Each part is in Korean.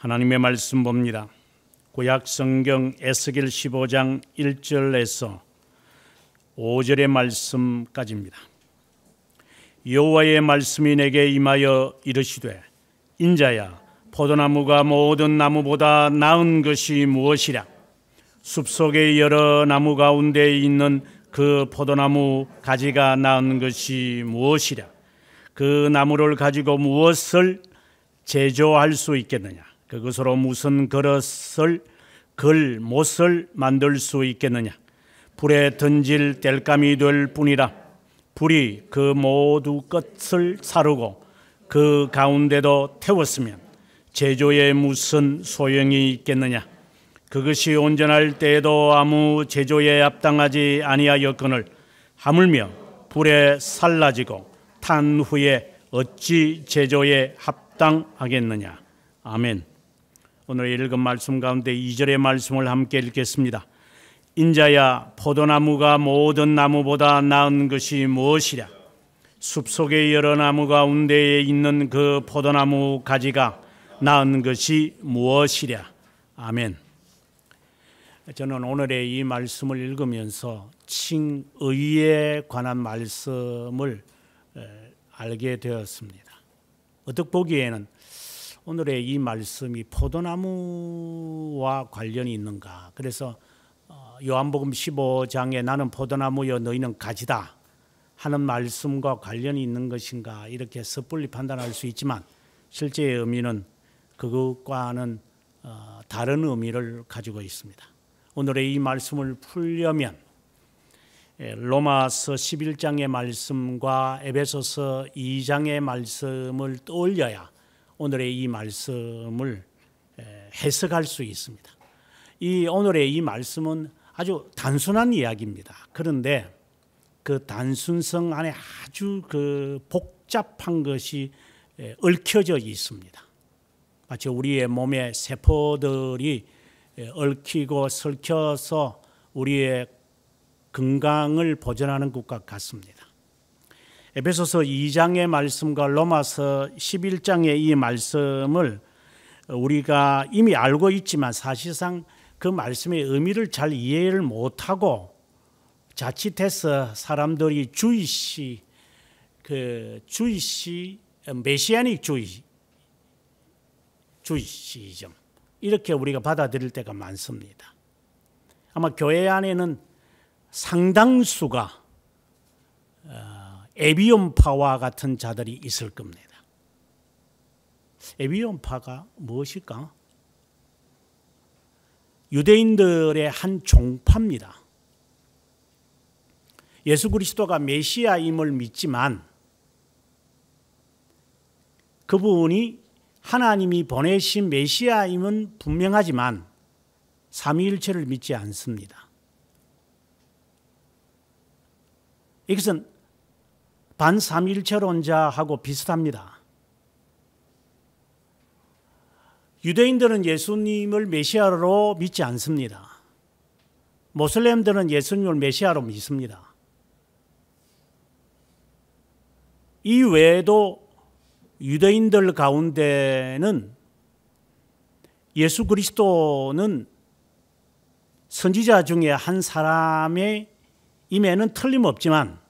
하나님의 말씀 봅니다. 구약 성경 에스겔 15장 1절에서 5절의 말씀까지입니다. 여호와의 말씀이 내게 임하여 이르시되 인자야, 포도나무가 모든 나무보다 나은 것이 무엇이랴? 숲속의 여러 나무 가운데 있는 그 포도나무 가지가 나은 것이 무엇이랴? 그 나무를 가지고 무엇을 제조할 수 있겠느냐? 그것으로 무슨 그릇을, 못을 만들 수 있겠느냐? 불에 던질 땔감이 될 뿐이라. 불이 그 모두 끝을 사르고 그 가운데도 태웠으면 제조에 무슨 소용이 있겠느냐? 그것이 온전할 때에도 아무 제조에 합당하지 아니하였거늘 하물며 불에 살라지고 탄 후에 어찌 제조에 합당하겠느냐? 아멘. 오늘 읽은 말씀 가운데 2절의 말씀을 함께 읽겠습니다. 인자야, 포도나무가 모든 나무보다 나은 것이 무엇이랴? 숲속의 여러 나무 가운데에 있는 그 포도나무 가지가 나은 것이 무엇이랴? 아멘. 저는 오늘의 이 말씀을 읽으면서 칭의에 관한 말씀을 알게 되었습니다. 어떻게 보기에는 오늘의 이 말씀이 포도나무와 관련이 있는가? 그래서 요한복음 15장에 나는 포도나무여 너희는 가지다 하는 말씀과 관련이 있는 것인가? 이렇게 섣불리 판단할 수 있지만 실제의 의미는 그것과는 다른 의미를 가지고 있습니다. 오늘의 이 말씀을 풀려면 로마서 11장의 말씀과 에베소서 2장의 말씀을 떠올려야 오늘의 이 말씀을 해석할 수 있습니다. 이 오늘의 이 말씀은 아주 단순한 이야기입니다. 그런데 그 단순성 안에 아주 그 복잡한 것이 얽혀져 있습니다. 마치 우리의 몸의 세포들이 얽히고 설켜서 우리의 건강을 보존하는 것과 같습니다. 에베소서 2장의 말씀과 로마서 11장의 이 말씀을 우리가 이미 알고 있지만 사실상 그 말씀의 의미를 잘 이해를 못하고 자칫해서 사람들이 메시아닉 주의시즘 이렇게 우리가 받아들일 때가 많습니다. 아마 교회 안에는 상당수가 에비온파와 같은 자들이 있을 겁니다. 에비온파가 무엇일까? 유대인들의 한 종파입니다. 예수 그리스도가 메시아임을 믿지만 그분이 하나님이 보내신 메시아임은 분명하지만 삼위일체를 믿지 않습니다. 이것은 반삼위일체론자하고 비슷합니다. 유대인들은 예수님을 메시아로 믿지 않습니다. 모슬렘들은 예수님을 메시아로 믿습니다. 이 외에도 유대인들 가운데는 예수 그리스도는 선지자 중에 한 사람의 임에는 틀림없지만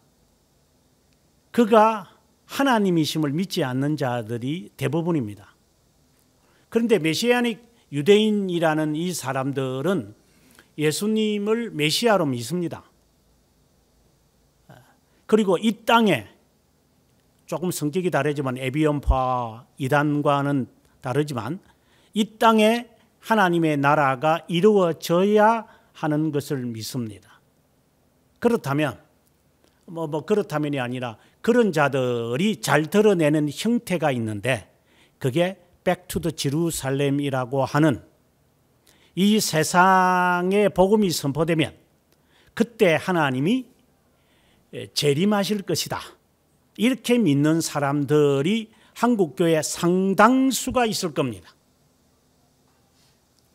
그가 하나님이심을 믿지 않는 자들이 대부분입니다. 그런데 메시아닉 유대인이라는 이 사람들은 예수님을 메시아로 믿습니다. 그리고 이 땅에 조금 성격이 다르지만 에비온파 이단과는 다르지만 이 땅에 하나님의 나라가 이루어져야 하는 것을 믿습니다. 그렇다면 그렇다면이 아니라 그런 자들이 잘 드러내는 형태가 있는데 그게 백투더 제루살렘이라고 하는 이 세상에 복음이 선포되면 그때 하나님이 재림하실 것이다. 이렇게 믿는 사람들이 한국교회에 상당수가 있을 겁니다.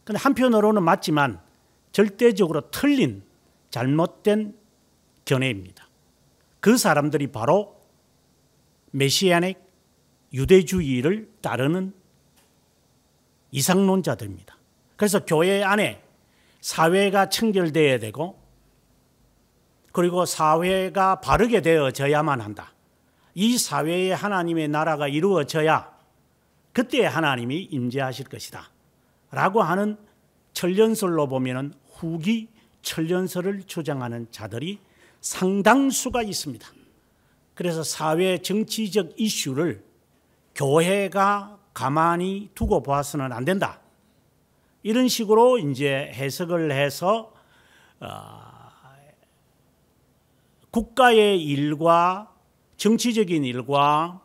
그런데 한편으로는 맞지만 절대적으로 틀린 잘못된 견해입니다. 그 사람들이 바로 메시아닉 유대주의를 따르는 이상론자들입니다. 그래서 교회 안에 사회가 청결되어야 되고 그리고 사회가 바르게 되어져야만 한다. 이 사회에 하나님의 나라가 이루어져야 그때 하나님이 임재하실 것이다 라고 하는 천년설로 보면 후기 천년설을 주장하는 자들이 상당수가 있습니다. 그래서 사회 정치적 이슈를 교회가 가만히 두고 보아서는 안 된다. 이런 식으로 이제 해석을 해서 국가의 일과 정치적인 일과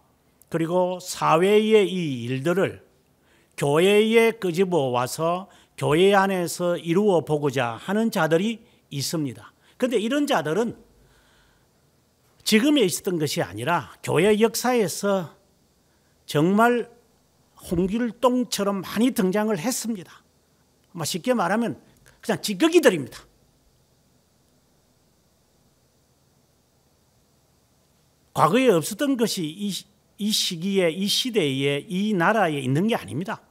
그리고 사회의 이 일들을 교회에 끄집어 와서 교회 안에서 이루어 보고자 하는 자들이 있습니다. 그런데 이런 자들은 지금에 있었던 것이 아니라 교회 역사에서 정말 홍길동처럼 많이 등장을 했습니다. 쉽게 말하면 그냥 찌꺼기들입니다. 과거에 없었던 것이 이 시기에, 이 시대에, 이 나라에 있는 게 아닙니다.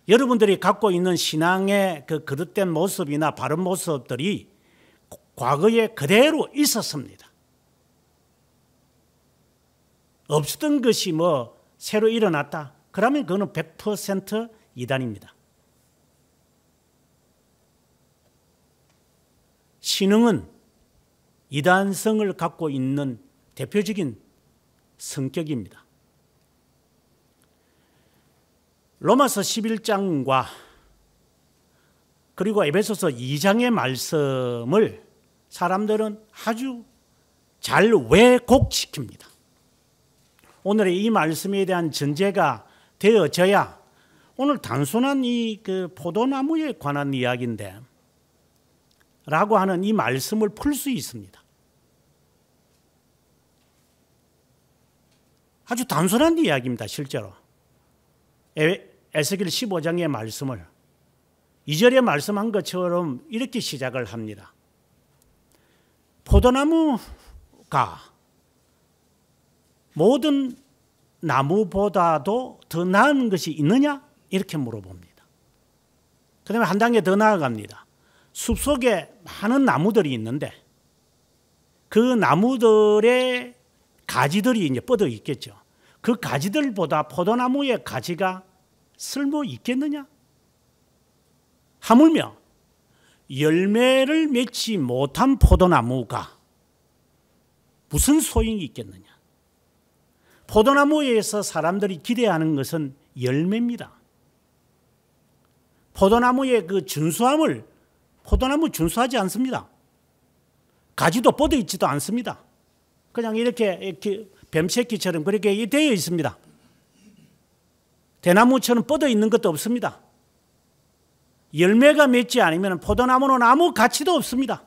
여러분들이 갖고 있는 신앙의 그 그릇된 모습이나 바른 모습들이 과거에 그대로 있었습니다. 없었던 것이 새로 일어났다. 그러면 그거는 100% 이단입니다. 신흥은 이단성을 갖고 있는 대표적인 성격입니다. 로마서 11장과 그리고 에베소서 2장의 말씀을 사람들은 아주 잘 왜곡시킵니다. 오늘의 이 말씀에 대한 전제가 되어져야 오늘 단순한 그 포도나무에 관한 이야기인데 라고 하는 이 말씀을 풀 수 있습니다. 아주 단순한 이야기입니다. 실제로 에스겔 15장의 말씀을 2절에 말씀한 것처럼 이렇게 시작을 합니다. 포도나무가 모든 나무보다도 더 나은 것이 있느냐? 이렇게 물어봅니다. 그 다음에 한 단계 더 나아갑니다. 숲속에 많은 나무들이 있는데 그 나무들의 가지들이 이제 뻗어 있겠죠. 그 가지들보다 포도나무의 가지가 쓸모 있겠느냐? 하물며 열매를 맺지 못한 포도나무가 무슨 소용이 있겠느냐? 포도나무에서 사람들이 기대하는 것은 열매입니다. 포도나무의 그 준수함을 포도나무 준수하지 않습니다. 가지도 뻗어 있지도 않습니다. 그냥 이렇게 뱀새끼처럼 그렇게 되어 있습니다. 대나무처럼 뻗어 있는 것도 없습니다. 열매가 맺지 않으면 포도나무는 아무 가치도 없습니다.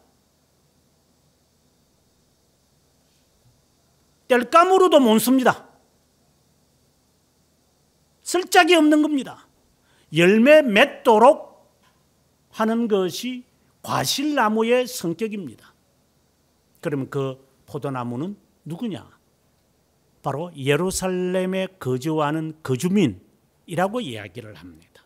땔감으로도 못 씁니다. 쓸 짝이 없는 겁니다. 열매 맺도록 하는 것이 과실나무의 성격입니다. 그러면 그 포도나무는 누구냐? 바로 예루살렘에 거주하는 거주민이라고 이야기를 합니다.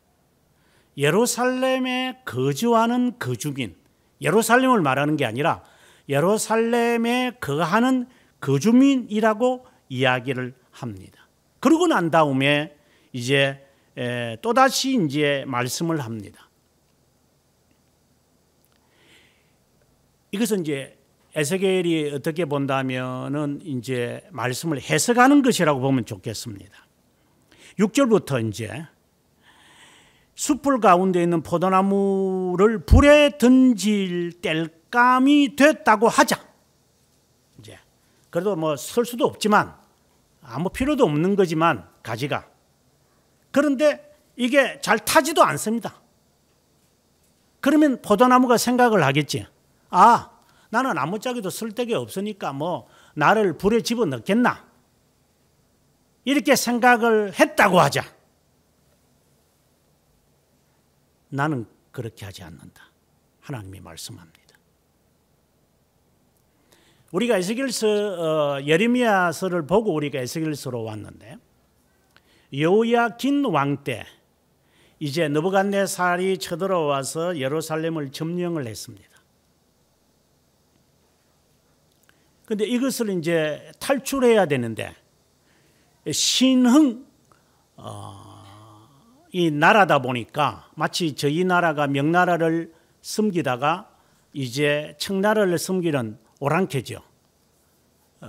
예루살렘에 거주하는 거주민, 예루살렘을 말하는 게 아니라 예루살렘에 거하는 거주민이라고 이야기를 합니다. 그러고 난 다음에 이제 또다시 이제 말씀을 합니다. 이것은 이제 에스겔이 어떻게 본다면은 이제 말씀을 해석하는 것이라고 보면 좋겠습니다. 6절부터 이제 숯불 가운데 있는 포도나무를 불에 던질 땔감이 됐다고 하자. 이제 그래도 쓸 수도 없지만 아무 필요도 없는 거지만 가지가. 그런데 이게 잘 타지도 않습니다. 그러면 포도나무가 생각을 하겠지. 아, 나는 아무짝에도 쓸데기 없으니까 나를 불에 집어넣겠나? 이렇게 생각을 했다고 하자. 나는 그렇게 하지 않는다. 하나님이 말씀합니다. 우리가 에스겔서 예레미야서를 보고 우리가 에스겔서로 왔는데 여호야긴 왕 때 이제 느부갓네살이 쳐들어와서 예루살렘을 점령을 했습니다. 그런데 이것을 이제 탈출해야 되는데 신흥 이 나라다 보니까 마치 저희 나라가 명나라를 섬기다가 이제 청나라를 섬기는 오랑캐죠.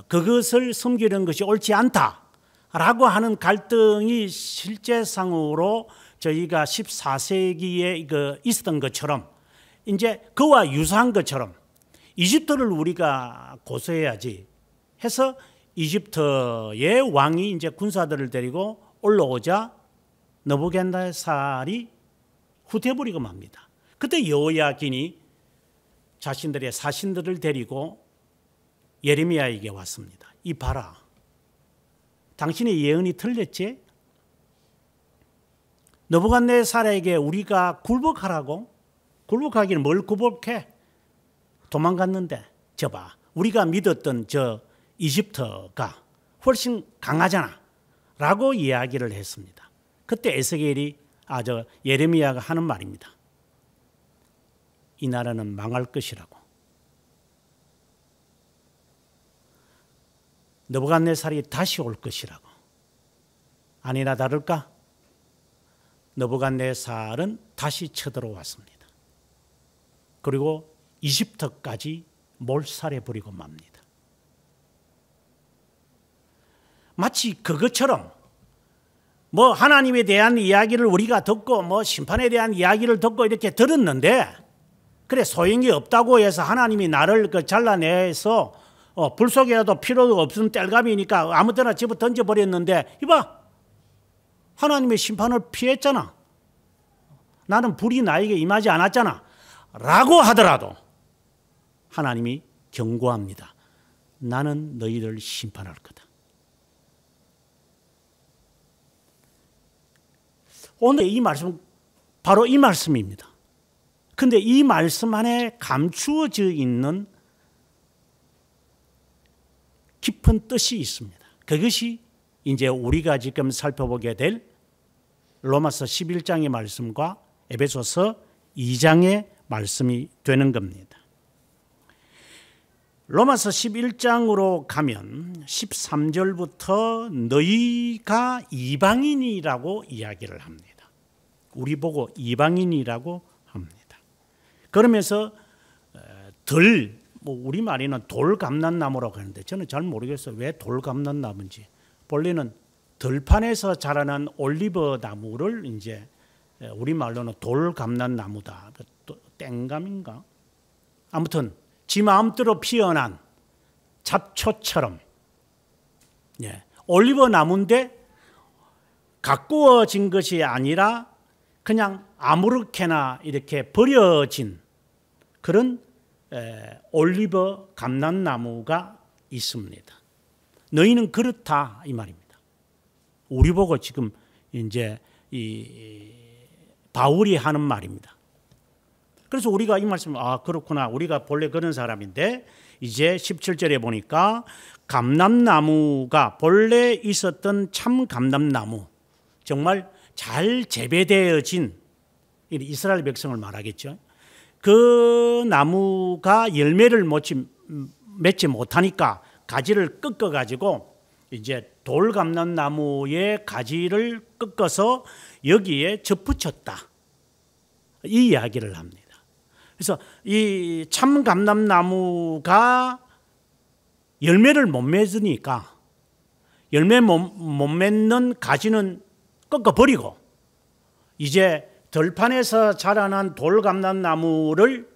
그것을 섬기는 것이 옳지 않다라고 하는 갈등이 실제상으로 저희가 14세기에 있었던 것처럼 이제 그와 유사한 것처럼 이집트를 우리가 고소해야지 해서 이집트의 왕이 이제 군사들을 데리고 올라오자 느부갓네살이 후퇴버리고 맙니다. 그때 여호야긴이 자신들의 사신들을 데리고 예레미야에게 왔습니다. 이 봐라. 당신의 예언이 틀렸지? 느부갓네살에게 우리가 굴복하라고? 굴복하기는 뭘 굴복해? 도망갔는데 저 봐. 우리가 믿었던 저 이집트가 훨씬 강하잖아. 라고 이야기를 했습니다. 그때 에스겔이 예레미야가 하는 말입니다. 이 나라는 망할 것이라고. 느부갓네살이 다시 올 것이라고. 아니나 다를까? 느부갓네살은 다시 쳐들어왔습니다. 그리고 이집트까지 몰살해 버리고 맙니다. 마치 그것처럼 뭐 하나님에 대한 이야기를 우리가 듣고 뭐 심판에 대한 이야기를 듣고 이렇게 들었는데 그래 소용이 없다고 해서 하나님이 나를 잘라내서 불 속에라도 필요도 없는 땔감이니까 아무 데나 집어 던져버렸는데 이봐 하나님의 심판을 피했잖아. 나는 불이 나에게 임하지 않았잖아. 라고 하더라도 하나님이 경고합니다. 나는 너희를 심판할 거다. 오늘 이 말씀 바로 이 말씀입니다. 근데 이 말씀 안에 감추어져 있는 깊은 뜻이 있습니다. 그것이 이제 우리가 지금 살펴보게 될 로마서 11장의 말씀과 에베소서 2장의 말씀이 되는 겁니다. 로마서 11장으로 가면 13절부터 너희가 이방인이라고 이야기를 합니다. 우리 보고 이방인이라고 합니다. 그러면서 우리말에는 돌감난나무라고 하는데 저는 잘 모르겠어요. 왜 돌감난나무인지. 본래는 들판에서 자라는 올리브 나무를 이제 우리말로는 돌감난나무다. 땡감인가? 아무튼 지 마음대로 피어난 잡초처럼 올리브 나무인데 가꾸어진 것이 아니라 그냥 아무렇게나 이렇게 버려진 그런 올리브 감난나무가 있습니다. 너희는 그렇다 이 말입니다. 우리 보고 지금 이제 이 바울이 하는 말입니다. 그래서 우리가 이 말씀 그렇구나. 우리가 본래 그런 사람인데 이제 17절에 보니까 감람나무가 본래 있었던 참 감람나무 정말 잘 재배되어진 이스라엘 백성을 말하겠죠. 그 나무가 열매를 맺지 못하니까 가지를 꺾어가지고 이제 돌감람나무의 가지를 꺾어서 여기에 접붙였다. 이 이야기를 합니다. 그래서 이 참감람나무가 열매를 못 맺으니까 열매 못 맺는 가지는 꺾어버리고 이제 들판에서 자라난 돌감람나무를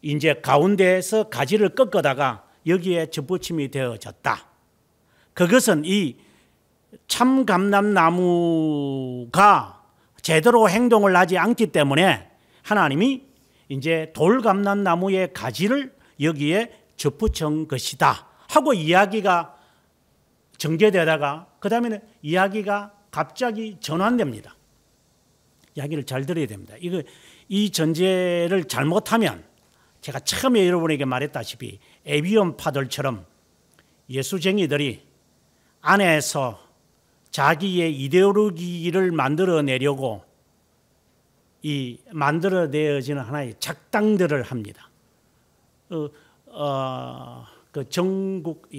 이제 가운데에서 가지를 꺾어다가 여기에 접붙임이 되어졌다. 그것은 이 참감람나무가 제대로 행동을 하지 않기 때문에 하나님이 이제 돌감람나무의 가지를 여기에 접붙인 것이다 하고 이야기가 전개되다가 그 다음에는 이야기가 갑자기 전환됩니다. 이야기를 잘 들어야 됩니다. 이 전제를 잘못하면 제가 처음에 여러분에게 말했다시피 에비온 파들처럼 예수쟁이들이 안에서 자기의 이데올로기를 만들어내려고 만들어내어지는 하나의 작당들을 합니다. 그 전국,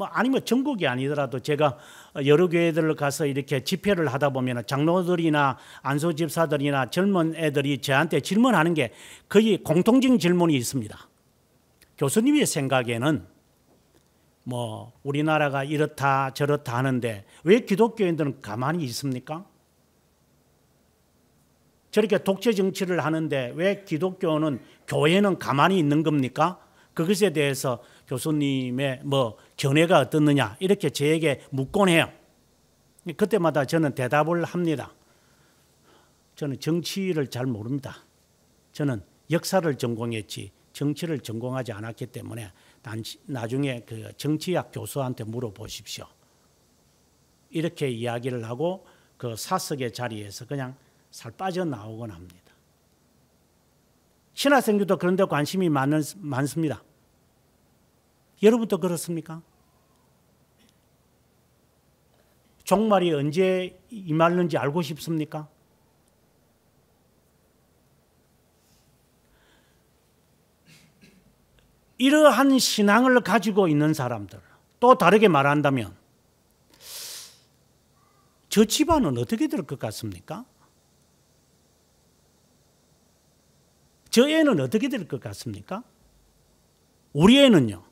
아니면 전국이 아니더라도 제가 여러 교회들을 가서 이렇게 집회를 하다 보면 장로들이나 안수 집사들이나 젊은 애들이 저한테 질문하는 게 거의 공통적인 질문이 있습니다. 교수님의 생각에는 우리나라가 이렇다 저렇다 하는데 왜 기독교인들은 가만히 있습니까? 저렇게 독재 정치를 하는데 왜 기독교는 교회는 가만히 있는 겁니까? 그것에 대해서 교수님의 견해가 어떻느냐 이렇게 저에게 묻곤 해요. 그때마다 저는 대답을 합니다. 저는 정치를 잘 모릅니다. 저는 역사를 전공했지 정치를 전공하지 않았기 때문에 나중에 그 정치학 교수한테 물어보십시오. 이렇게 이야기를 하고 그 사석의 자리에서 그냥 살 빠져나오곤 합니다. 신학생들도 그런 데 관심이 많습니다. 여러분도 그렇습니까? 종말이 언제 임하는지 알고 싶습니까? 이러한 신앙을 가지고 있는 사람들, 또 다르게 말한다면 저 집안은 어떻게 될 것 같습니까? 저 애는 어떻게 될 것 같습니까? 우리 애는요.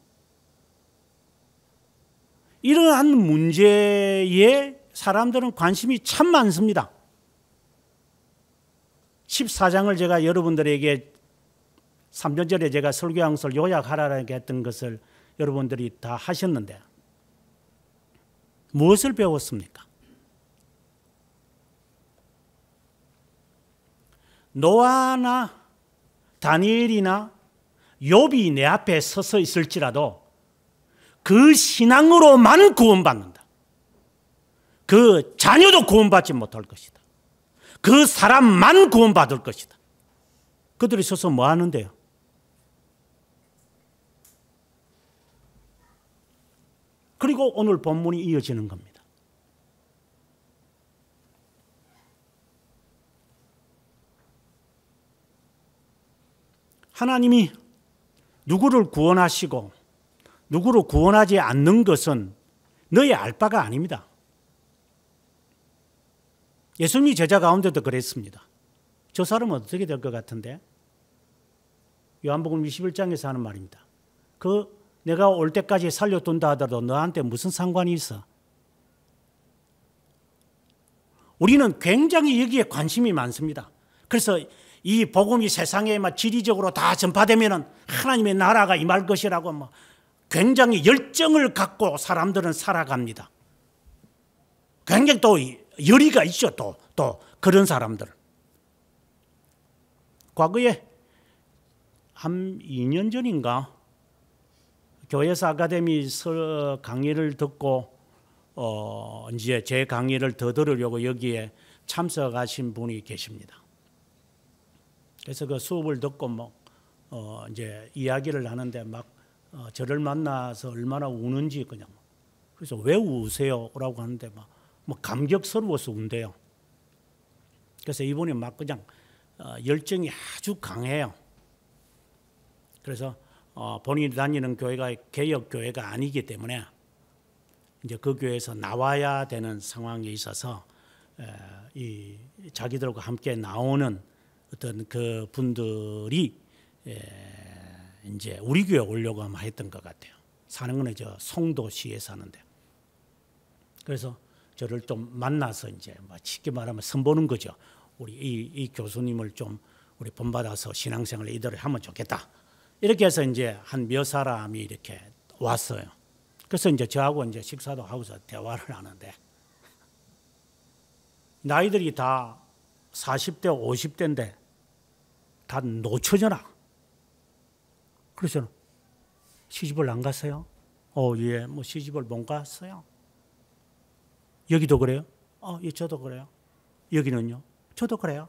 이러한 문제에 사람들은 관심이 참 많습니다. 14장을 제가 여러분들에게 3년 전에 제가 설교 양서를 요약하라고 했던 것을 여러분들이 다 하셨는데 무엇을 배웠습니까? 노아나 다니엘이나 욥이 내 앞에 서서 있을지라도 그 신앙으로만 구원받는다. 그 자녀도 구원받지 못할 것이다. 그 사람만 구원받을 것이다. 그들이 서서 뭐 하는데요? 그리고 오늘 본문이 이어지는 겁니다. 하나님이 누구를 구원하시고 누구를 구원하지 않는 것은 너의 알 바가 아닙니다. 예수님이 제자 가운데도 그랬습니다. 저 사람은 어떻게 될 것 같은데? 요한복음 21장에서 하는 말입니다. 내가 올 때까지 살려둔다 하더라도 너한테 무슨 상관이 있어? 우리는 굉장히 여기에 관심이 많습니다. 그래서 이 복음이 세상에 지리적으로 다 전파되면 하나님의 나라가 임할 것이라고 굉장히 열정을 갖고 사람들은 살아갑니다. 굉장히 또 열의가 있죠. 또 그런 사람들. 과거에 한 2년 전인가 교회에서 아카데미 강의를 듣고 이제 제 강의를 더 들으려고 여기에 참석하신 분이 계십니다. 그래서 그 수업을 듣고 이제 이야기를 하는데 저를 만나서 얼마나 우는지 그냥 그래서 왜 우세요?라고 하는데 감격스러워서 운대요. 그래서 이분이 그냥 열정이 아주 강해요. 그래서 본인이 다니는 교회가 개혁 교회가 아니기 때문에 이제 그 교회에서 나와야 되는 상황에 있어서 이 자기들과 함께 나오는 어떤 그 분들이 이제 우리 교회 오려고 아마 했던 것 같아요. 사는 건 저 송도시에 사는데. 그래서 저를 좀 만나서 이제 쉽게 말하면 선보는 거죠. 우리 이 교수님을 좀 우리 본받아서 신앙생활을 이대로 하면 좋겠다. 이렇게 해서 이제 한 몇 사람이 이렇게 왔어요. 그래서 이제 저하고 이제 식사도 하고서 대화를 하는데 나이들이 다 40대, 50대인데 다 노처녀라. 그래서 시집을 안 갔어요? 예, 시집을 못 갔어요. 여기도 그래요? 예, 저도 그래요. 여기는요? 저도 그래요.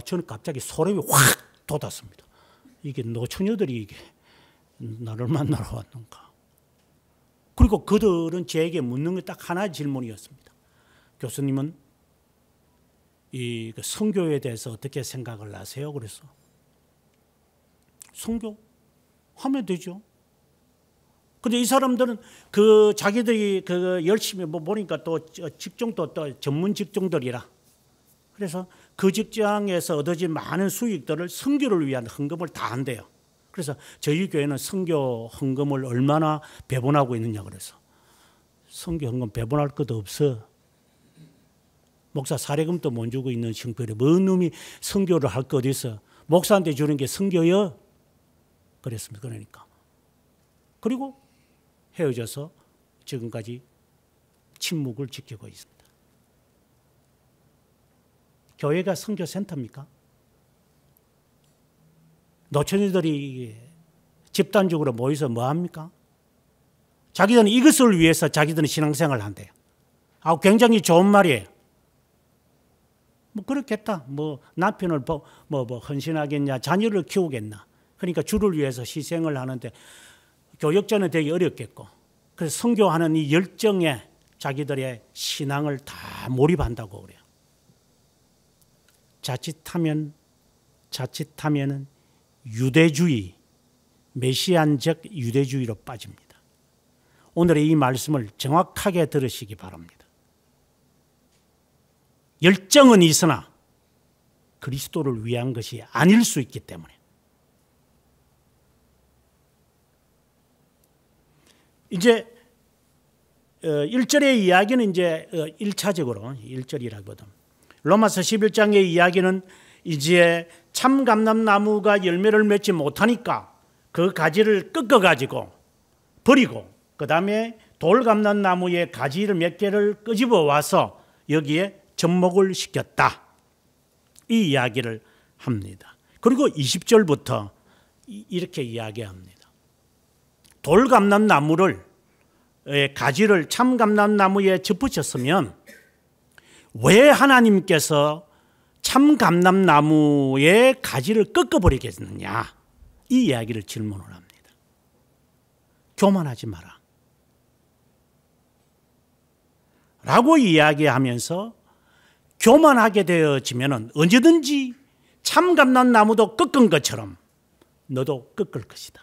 저는 갑자기 소름이 확 돋았습니다. 이게 노처녀들이 이게 나를 만나러 왔는가? 그리고 그들은 저에게 묻는 게 딱 하나의 질문이었습니다. 교수님은 이 선교에 대해서 어떻게 생각을 하세요? 그래서 선교 하면 되죠. 근데 이 사람들은 그 자기들이 그 열심히 뭐 보니까 또 직종도 또 전문 직종들이라 그래서 그 직장에서 얻어진 많은 수익들을 선교를 위한 헌금을 다 한대요. 그래서 저희 교회는 선교 헌금을 얼마나 배분하고 있느냐 그래서 선교 헌금 배분할 것도 없어. 목사 사례금도 못 주고 있는 형편에 뭔 놈이 선교를 할 거 어디 있어. 목사한테 주는 게 선교여. 그랬습니다. 그러니까. 그리고 헤어져서 지금까지 침묵을 지키고 있습니다. 교회가 선교센터입니까? 노처녀들이 집단적으로 모여서 뭐합니까? 자기들은 이것을 위해서 자기들은 신앙생활을 한대요. 굉장히 좋은 말이에요. 뭐 그렇겠다. 뭐 남편을 헌신하겠냐, 자녀를 키우겠나. 그러니까 주를 위해서 희생을 하는데 교역자는 되게 어렵겠고, 그래서 선교하는 이 열정에 자기들의 신앙을 다 몰입한다고 그래요. 자칫하면은 유대주의, 메시안적 유대주의로 빠집니다. 오늘의 이 말씀을 정확하게 들으시기 바랍니다. 열정은 있으나 그리스도를 위한 것이 아닐 수 있기 때문에. 이제 1절의 이야기는 이제 1차적으로 1절이라거든. 로마서 11장의 이야기는 이제 참감람나무가 열매를 맺지 못하니까 그 가지를 꺾어가지고 버리고 그 다음에 돌감람나무의 가지를 몇 개를 끄집어 와서 여기에 접목을 시켰다. 이 이야기를 합니다. 그리고 20절부터 이렇게 이야기합니다. 돌감람나무를 가지를 참감람나무에 접붙였으면 왜 하나님께서 참감람나무의 가지를 꺾어버리겠느냐? 이 이야기를 질문을 합니다. 교만하지 마라. 라고 이야기하면서 교만하게 되어지면 언제든지 참감람나무도 꺾은 것처럼 너도 꺾을 것이다.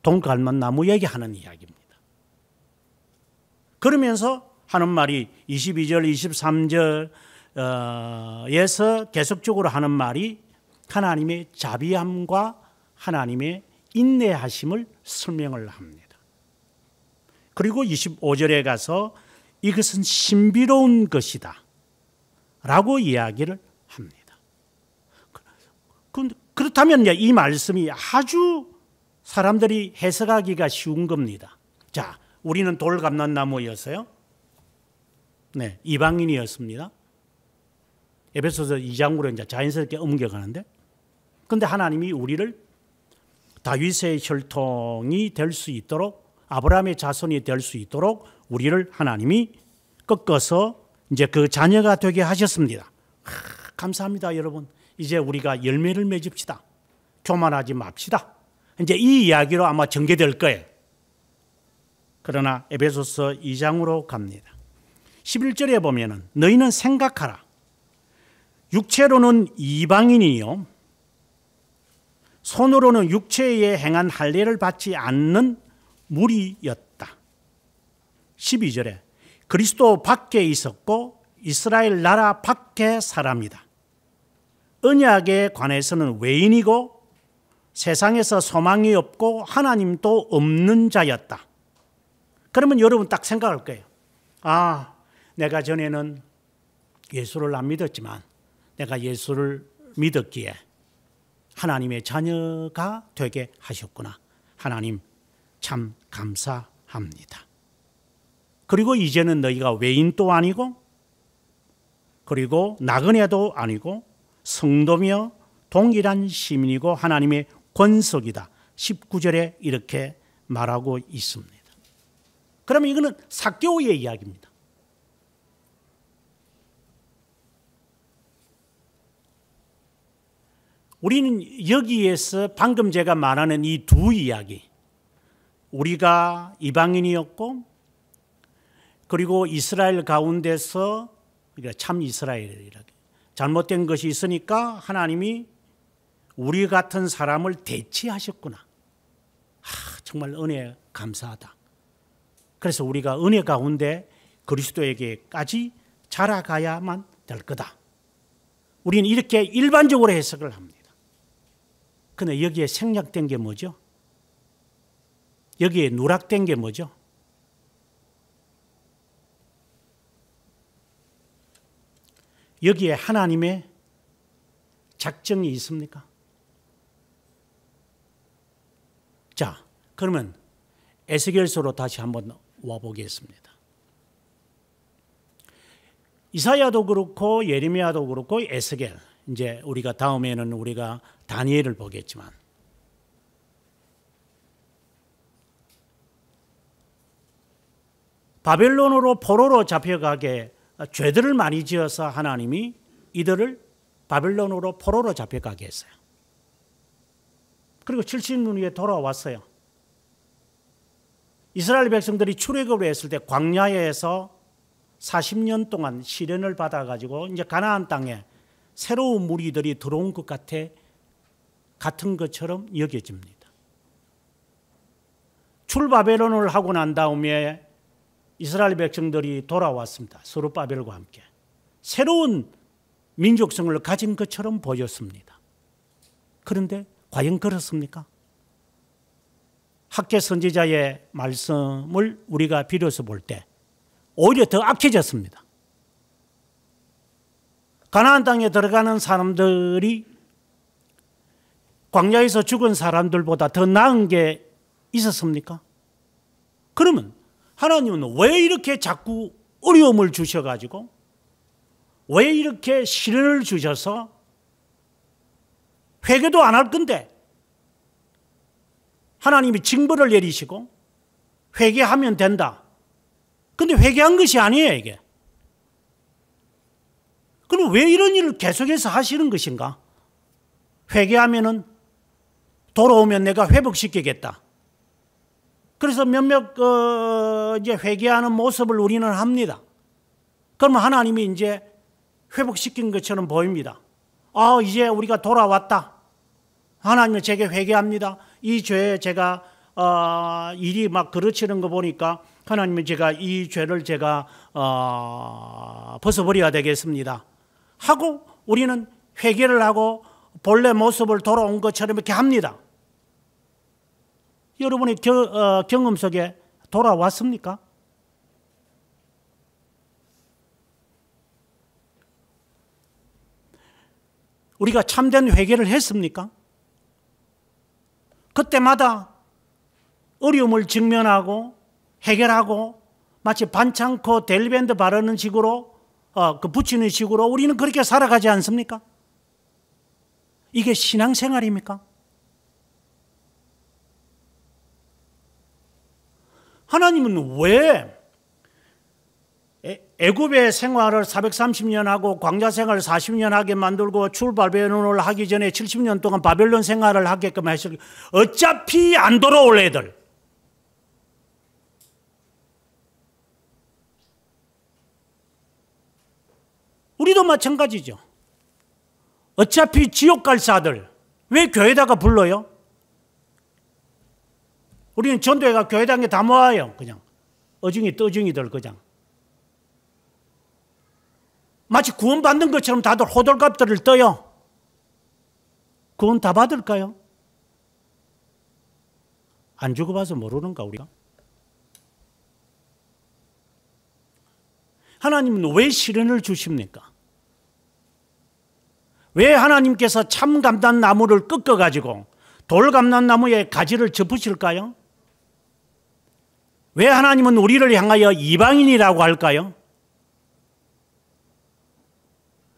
동감람나무 얘기하는 이야기입니다. 그러면서 하는 말이 22절, 23절에서 계속적으로 하는 말이 하나님의 자비함과 하나님의 인내하심을 설명을 합니다. 그리고 25절에 가서 이것은 신비로운 것이다 라고 이야기를 합니다. 그렇다면 이 말씀이 아주 사람들이 해석하기가 쉬운 겁니다. 자, 우리는 돌감람나무였어요. 네, 이방인이었습니다. 에베소서 2장으로 이제 자연스럽게 옮겨가는데, 그런데 하나님이 우리를 다윗의 혈통이 될 수 있도록, 아브라함의 자손이 될 수 있도록 우리를 하나님이 꺾어서 이제 그 자녀가 되게 하셨습니다. 감사합니다, 여러분. 이제 우리가 열매를 맺읍시다. 교만하지 맙시다. 이제 이 이야기로 아마 전개될 거예요. 그러나 에베소서 2장으로 갑니다. 11절에 보면은 너희는 생각하라. 육체로는 이방인이요 손으로는 육체에 행한 할례를 받지 않는 무리였다. 12절에 그리스도 밖에 있었고 이스라엘 나라 밖의 사람이다. 언약에 관해서는 외인이고 세상에서 소망이 없고 하나님도 없는 자였다. 그러면 여러분 딱 생각할 거예요. 내가 전에는 예수를 안 믿었지만 내가 예수를 믿었기에 하나님의 자녀가 되게 하셨구나. 하나님 참 감사합니다. 그리고 이제는 너희가 외인도 아니고 그리고 나그네도 아니고 성도며 동일한 시민이고 하나님의 권속이다. 19절에 이렇게 말하고 있습니다. 그러면 이거는 삭개오의 이야기입니다. 우리는 여기에서 방금 제가 말하는 이 두 이야기, 우리가 이방인이었고 그리고 이스라엘 가운데서 참 이스라엘이라 잘못된 것이 있으니까 하나님이 우리 같은 사람을 대치하셨구나. 정말 은혜 감사하다. 그래서 우리가 은혜 가운데 그리스도에게까지 자라가야만 될 거다. 우리는 이렇게 일반적으로 해석을 합니다. 그런데 여기에 생략된 게 뭐죠? 여기에 누락된 게 뭐죠? 여기에 하나님의 작정이 있습니까? 자, 그러면 에스겔서로 다시 한번 와보겠습니다. 이사야도 그렇고 예레미야도 그렇고 에스겔, 이제 우리가 다음에는 우리가 다니엘을 보겠지만 바벨론으로 포로로 잡혀가게 죄들을 많이 지어서 하나님이 이들을 바벨론으로 포로로 잡혀가게 했어요. 그리고 70년 후에 돌아왔어요. 이스라엘 백성들이 출애굽을 했을 때 광야에서 40년 동안 시련을 받아가지고 이제 가나안 땅에 새로운 무리들이 들어온 것 같은 것처럼 여겨집니다. 출바벨론을 하고 난 다음에 이스라엘 백성들이 돌아왔습니다. 스룹바벨과 함께. 새로운 민족성을 가진 것처럼 보였습니다. 그런데 과연 그렇습니까? 학개 선지자의 말씀을 우리가 비로소 볼 때 오히려 더 악해졌습니다. 가나안 땅에 들어가는 사람들이 광야에서 죽은 사람들보다 더 나은 게 있었습니까? 그러면 하나님은 왜 이렇게 자꾸 어려움을 주셔가지고 왜 이렇게 시련을 주셔서 회개도 안 할 건데 하나님이 징벌을 내리시고 회개하면 된다. 근데 회개한 것이 아니에요, 이게. 그럼 왜 이런 일을 계속해서 하시는 것인가? 회개하면은 돌아오면 내가 회복시키겠다. 그래서 몇몇 이제 회개하는 모습을 우리는 합니다. 그러면 하나님이 이제 회복시킨 것처럼 보입니다. 이제 우리가 돌아왔다. 하나님은 제게 회개합니다. 이 죄에 제가 일이 막 그르치는 거 보니까 하나님은 제가 이 죄를 제가 벗어버려야 되겠습니다. 하고 우리는 회개를 하고 본래 모습을 돌아온 것처럼 이렇게 합니다. 여러분의 경험 속에 돌아왔습니까? 우리가 참된 회개를 했습니까? 그때마다 어려움을 직면하고 해결하고 마치 반창고 델밴드 바르는 식으로 붙이는 식으로 우리는 그렇게 살아가지 않습니까? 이게 신앙생활입니까? 하나님은 왜 애굽의 생활을 430년 하고 광야 생활을 40년 하게 만들고 출바벨론을 하기 전에 70년 동안 바벨론 생활을 하게끔 하셨을까? 어차피 안 돌아올 애들. 우리도 마찬가지죠. 어차피 지옥 갈 자들 왜 교회다가 불러요? 우리는 전도회 가 교회당에 다 모아요. 그냥 어중이 떠중이들 그냥. 마치 구원받는 것처럼 다들 호들갑들을 떠요. 구원 다 받을까요? 안 죽어봐서 모르는가 우리가? 하나님은 왜 시련을 주십니까? 왜 하나님께서 참 감람나무를 꺾어가지고 돌 감람나무에 가지를 접으실까요? 왜 하나님은 우리를 향하여 이방인이라고 할까요?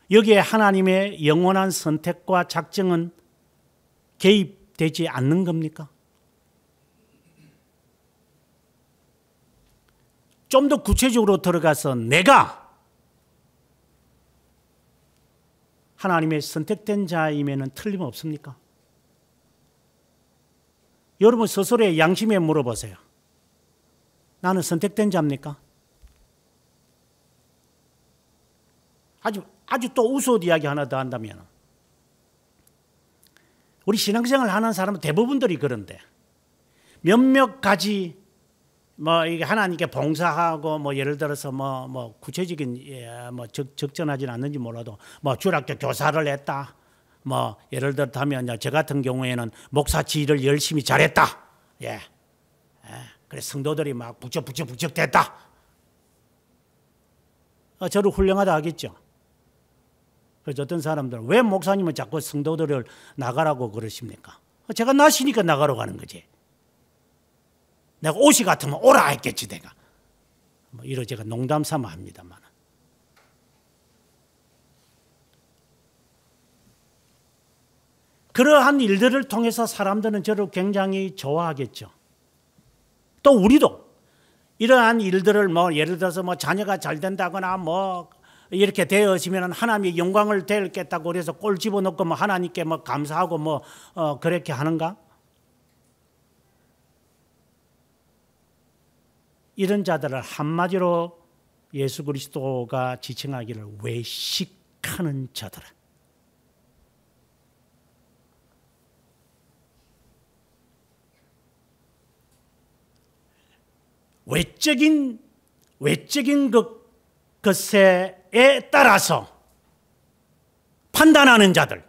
여기에 하나님의 영원한 선택과 작정은 개입되지 않는 겁니까? 좀 더 구체적으로 들어가서 내가 하나님의 선택된 자이면 틀림없습니까? 여러분 스스로의 양심에 물어보세요. 나는 선택된 자입니까? 아주 또 우스운 이야기 하나 더 한다면, 우리 신앙생활 하는 사람은 대부분들이 그런데 몇몇 가지 이게 하나님께 봉사하고 예를 들어서 구체적인 적절하지는 않는지 몰라도 주일학교 교사를 했다. 예를 들면 저 같은 경우에는 목사치 일을 열심히 잘했다. 예. 그래 성도들이 막 부쩍 됐다. 저를 훌륭하다 하겠죠. 그래서 어떤 사람들은 왜 목사님은 자꾸 성도들을 나가라고 그러십니까? 제가 나시니까 나가러 가는 거지. 내가 옷이 같으면 오라 했겠지 내가. 이러 제가 농담 삼아 합니다만. 그러한 일들을 통해서 사람들은 저를 굉장히 좋아하겠죠. 또 우리도 이러한 일들을 예를 들어서 자녀가 잘 된다거나 이렇게 되어지면 하나님의 영광을 되겠다고 그래서 꼴 집어넣고 하나님께 감사하고 그렇게 하는가? 이런 자들을 한마디로 예수 그리스도가 지칭하기를 외식하는 자들. 외적인 것에 따라서 판단하는 자들.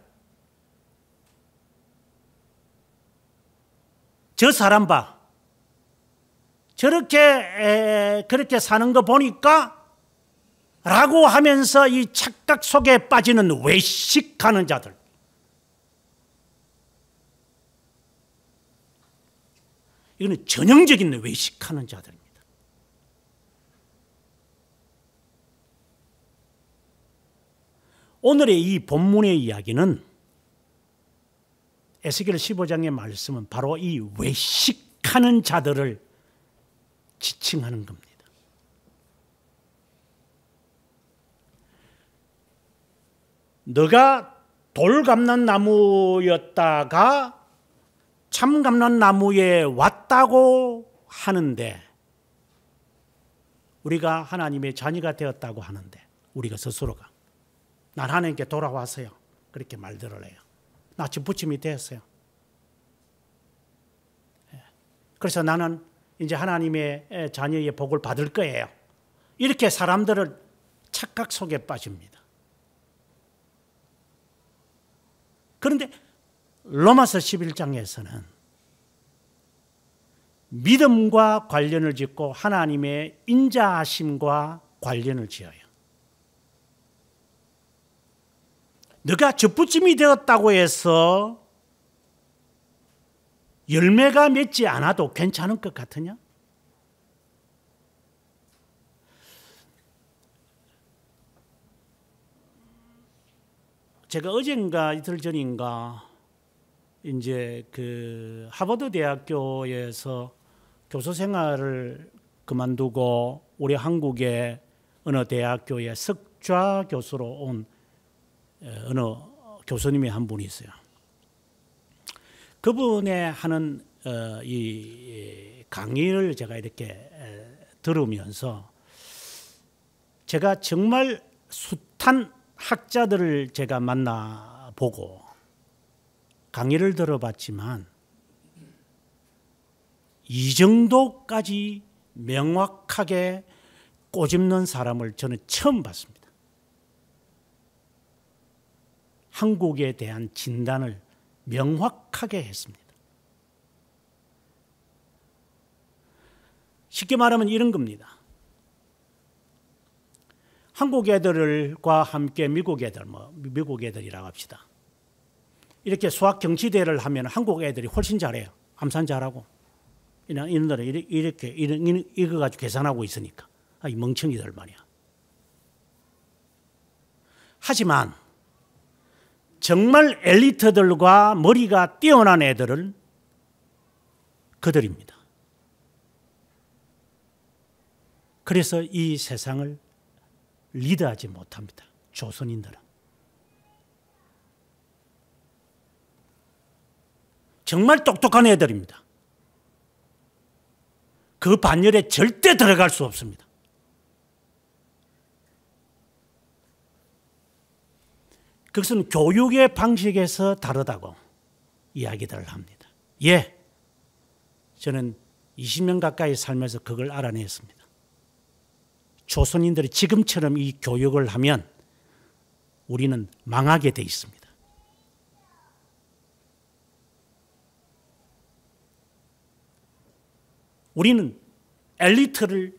저 사람 봐. 그렇게 사는 거 보니까 라고 하면서 이 착각 속에 빠지는 외식하는 자들. 이거는 전형적인 외식하는 자들입니다. 오늘의 이 본문의 이야기는 에스겔 15장의 말씀은 바로 이 외식하는 자들을 지칭하는 겁니다. 너가 돌감람나무였다가 참감람나무에 왔다고 하는데, 우리가 하나님의 자녀가 되었다고 하는데 우리가 스스로가 난 하나님께 돌아왔어요 그렇게 말들을 해요. 나 집부침이 되었어요. 그래서 나는 이제 하나님의 자녀의 복을 받을 거예요. 이렇게 사람들을 착각 속에 빠집니다. 그런데 로마서 11장에서는 믿음과 관련을 짓고 하나님의 인자하심과 관련을 지어요. 너가 젖부침이 되었다고 해서 열매가 맺지 않아도 괜찮을 것 같으냐? 제가 어젠가 이틀 전인가 이제 그 하버드 대학교에서 교수 생활을 그만두고 우리 한국의 어느 대학교에 석좌 교수로 온 어느 교수님이 한 분이 있어요. 그분의 하는 이 강의를 제가 이렇게 들으면서 제가 정말 숱한 학자들을 제가 만나보고 강의를 들어봤지만 이 정도까지 명확하게 꼬집는 사람을 저는 처음 봤습니다. 한국에 대한 진단을 명확하게 했습니다. 쉽게 말하면 이런 겁니다. 한국 애들과 함께 미국 애들이라고 합시다. 이렇게 수학 경치대회를 하면 한국 애들이 훨씬 잘해요. 암산 잘하고. 이놈들은 이렇게 이거 가지고 계산하고 있으니까. 이 멍청이들 말이야. 하지만 정말 엘리트들과 머리가 뛰어난 애들은 그들입니다. 그래서 이 세상을 리드하지 못합니다. 조선인들은. 정말 똑똑한 애들입니다. 그 반열에 절대 들어갈 수 없습니다. 그것은 교육의 방식에서 다르다고 이야기들을 합니다. 예, 저는 20년 가까이 살면서 그걸 알아냈습니다. 조선인들이 지금처럼 이 교육을 하면 우리는 망하게 돼 있습니다. 우리는 엘리트를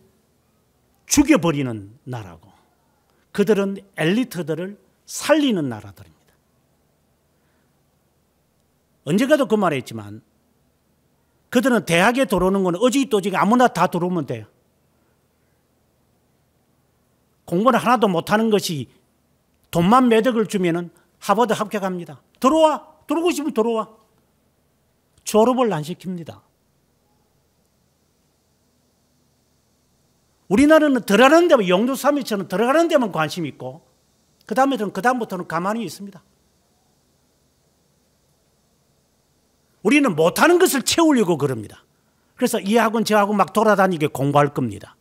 죽여버리는 나라고, 그들은 엘리트들을 살리는 나라들입니다. 언젠가도 그 말했지만 그들은 대학에 들어오는 건 어지또지게 아무나 다 들어오면 돼요. 공부를 하나도 못하는 것이 돈만 매덕을 주면은 하버드 합격합니다. 들어오고 싶으면 들어와. 졸업을 안 시킵니다. 우리나라는 들어가는 데만, 영도사미처럼 들어가는 데만 관심 있고 그다음부터는 가만히 있습니다. 우리는 못하는 것을 채우려고 그럽니다. 그래서 이 학원 저 학원 막 돌아다니게 공부할 겁니다.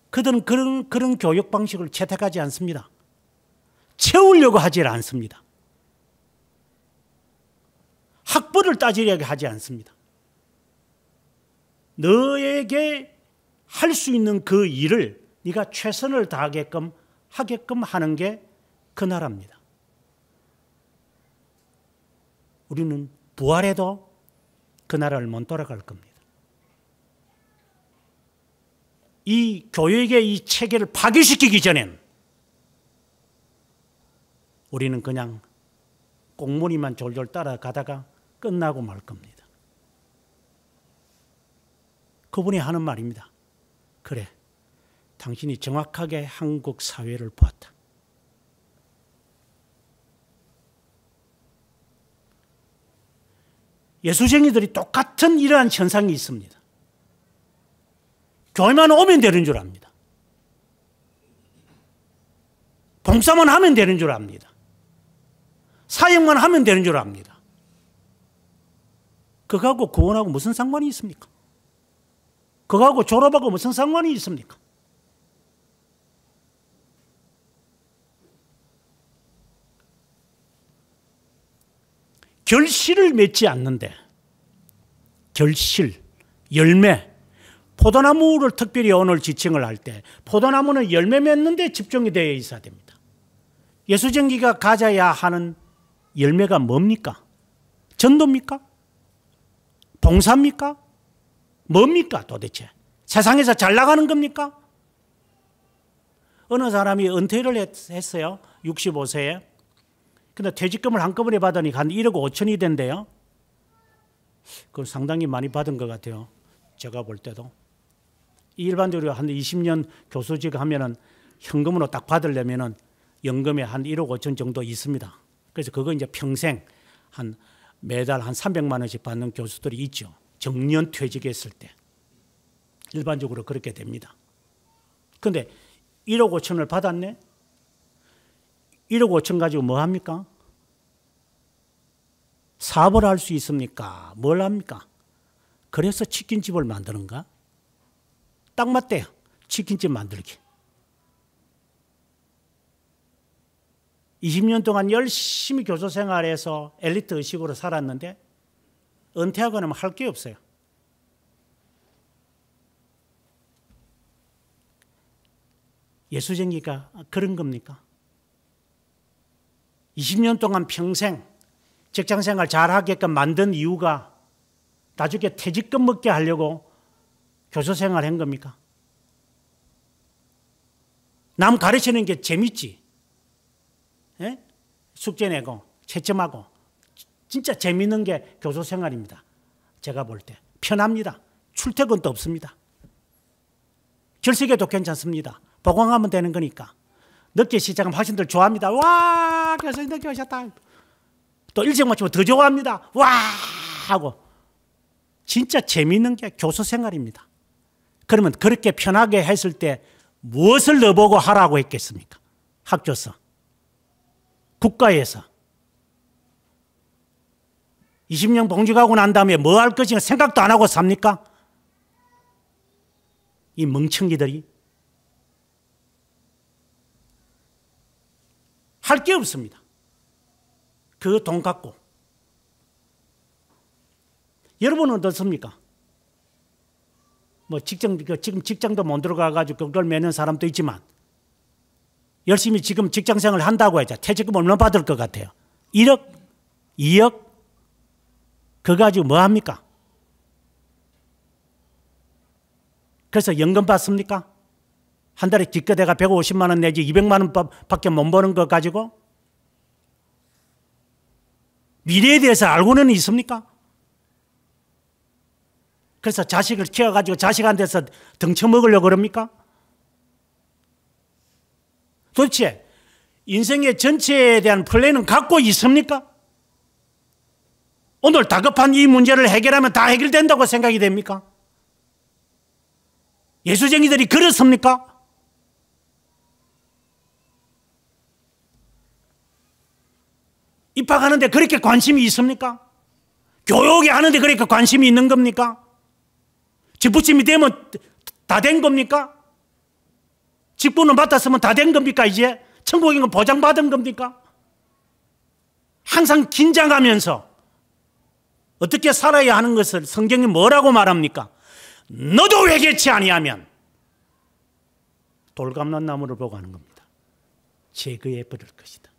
그들은 그런 교육 방식을 채택하지 않습니다. 채우려고 하지 않습니다. 학벌을 따지려고 하지 않습니다. 너에게 할 수 있는 그 일을 네가 최선을 다하게끔 하는 게 그 나라입니다. 우리는 부활해도 그 나라를 못 돌아갈 겁니다. 이 교육의 이 체계를 파괴시키기 전엔 우리는 그냥 꽁무니만 졸졸 따라가다가 끝나고 말 겁니다. 그분이 하는 말입니다. 그래, 당신이 정확하게 한국 사회를 보았다. 예수쟁이들이 똑같은 이러한 현상이 있습니다. 교회만 오면 되는 줄 압니다. 봉사만 하면 되는 줄 압니다. 사역만 하면 되는 줄 압니다. 그거하고 구원하고 무슨 상관이 있습니까? 그거하고 졸업하고 무슨 상관이 있습니까? 결실을 맺지 않는데, 결실, 열매, 포도나무를 특별히 오늘 지칭을 할 때 포도나무는 열매 맺는 데 집중이 되어 있어야 됩니다. 예수쟁기가 가져야 하는 열매가 뭡니까? 전도입니까? 봉사입니까? 뭡니까 도대체? 세상에서 잘 나가는 겁니까? 어느 사람이 은퇴를 했어요. 65세에. 근데 퇴직금을 한꺼번에 받으니 한 1억 5천이 된대요. 그걸 상당히 많이 받은 것 같아요. 제가 볼 때도. 일반적으로 한 20년 교수직 하면은 현금으로 딱 받으려면은 연금에 한 1억 5천 정도 있습니다. 그래서 그거 이제 평생 한 매달 한 300만 원씩 받는 교수들이 있죠. 정년 퇴직했을 때. 일반적으로 그렇게 됩니다. 그런데 1억 5천을 받았네? 1억 5천 가지고 뭐 합니까? 사업을 할 수 있습니까? 뭘 합니까? 그래서 치킨집을 만드는가? 딱 맞대요. 치킨집 만들기. 20년 동안 열심히 교수 생활해서 엘리트 의식으로 살았는데 은퇴하고 나면 할 게 없어요. 예수쟁기가 그런 겁니까? 20년 동안 평생 직장생활 잘하게끔 만든 이유가 나중에 퇴직금 먹게 하려고 교수생활 한 겁니까? 남 가르치는 게 재밌지. 예? 숙제 내고 채점하고 진짜 재밌는 게 교수생활입니다. 제가 볼 때 편합니다. 출퇴근도 없습니다. 결석에도 괜찮습니다. 보강하면 되는 거니까. 늦게 시작하면 학생들 좋아합니다. 와, 교수님 늦게 오셨다. 또 일찍 마치면 더 좋아합니다. 와 하고. 진짜 재미있는 게 교수 생활입니다. 그러면 그렇게 편하게 했을 때 무엇을 넣어보고 하라고 했겠습니까? 학교에서, 국가에서. 20년 봉직하고 난 다음에 뭐 할 것인가 생각도 안 하고 삽니까? 이 멍청이들이 할 게 없습니다. 그 돈 갖고. 여러분은 어떻습니까? 뭐 지금 직장도 못 들어가가지고 그걸 매는 사람도 있지만 열심히 지금 직장생활을 한다고 해서 퇴직금 얼마 받을 것 같아요? 1억? 2억? 그거 가지고 뭐 합니까? 그래서 연금 받습니까? 한 달에 기껏해가 150만 원 내지 200만 원 밖에 못 버는 것 가지고 미래에 대해서 알고는 있습니까? 그래서 자식을 키워가지고 자식한테서 등쳐먹으려고 그럽니까? 도대체 인생의 전체에 대한 플랜은 갖고 있습니까? 오늘 다급한 이 문제를 해결하면 다 해결된다고 생각이 됩니까? 예수쟁이들이 그렇습니까? 입학하는데 그렇게 관심이 있습니까? 교육에 하는데 그렇게 관심이 있는 겁니까? 집부침이 되면 다 된 겁니까? 직분을 맡았으면 다 된 겁니까? 이제 천국인 건 보장받은 겁니까? 항상 긴장하면서 어떻게 살아야 하는 것을 성경이 뭐라고 말합니까? 너도 회개치 아니하면 돌감난 나무를 보고 하는 겁니다. 제거해 버릴 것이다.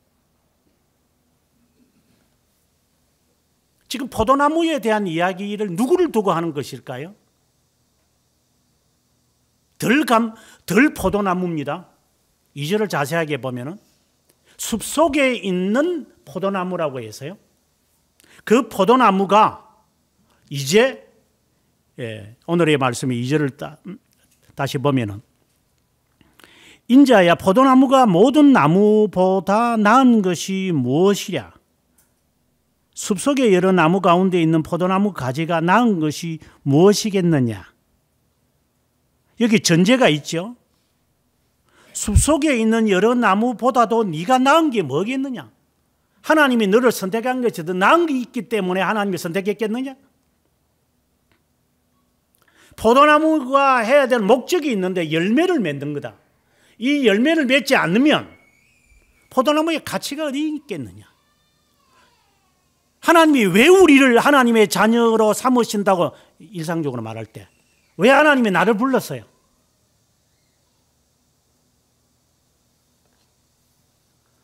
지금 포도나무에 대한 이야기를 누구를 두고 하는 것일까요? 덜 포도나무입니다. 2절을 자세하게 보면은 숲속에 있는 포도나무라고 해서요. 그 포도나무가 이제 오늘의 말씀이 2절을 다시 보면은 인자야 포도나무가 모든 나무보다 나은 것이 무엇이랴? 숲속의 여러 나무 가운데 있는 포도나무 가지가 나은 것이 무엇이겠느냐? 여기 전제가 있죠. 숲속에 있는 여러 나무보다도 네가 나은 게 뭐겠느냐? 하나님이 너를 선택한 것이 더 나은 게 있기 때문에 하나님이 선택했겠느냐? 포도나무가 해야 될 목적이 있는데 열매를 맺는 거다. 이 열매를 맺지 않으면 포도나무의 가치가 어디 있겠느냐? 하나님이 왜 우리를 하나님의 자녀로 삼으신다고 일상적으로 말할 때 왜 하나님이 나를 불렀어요?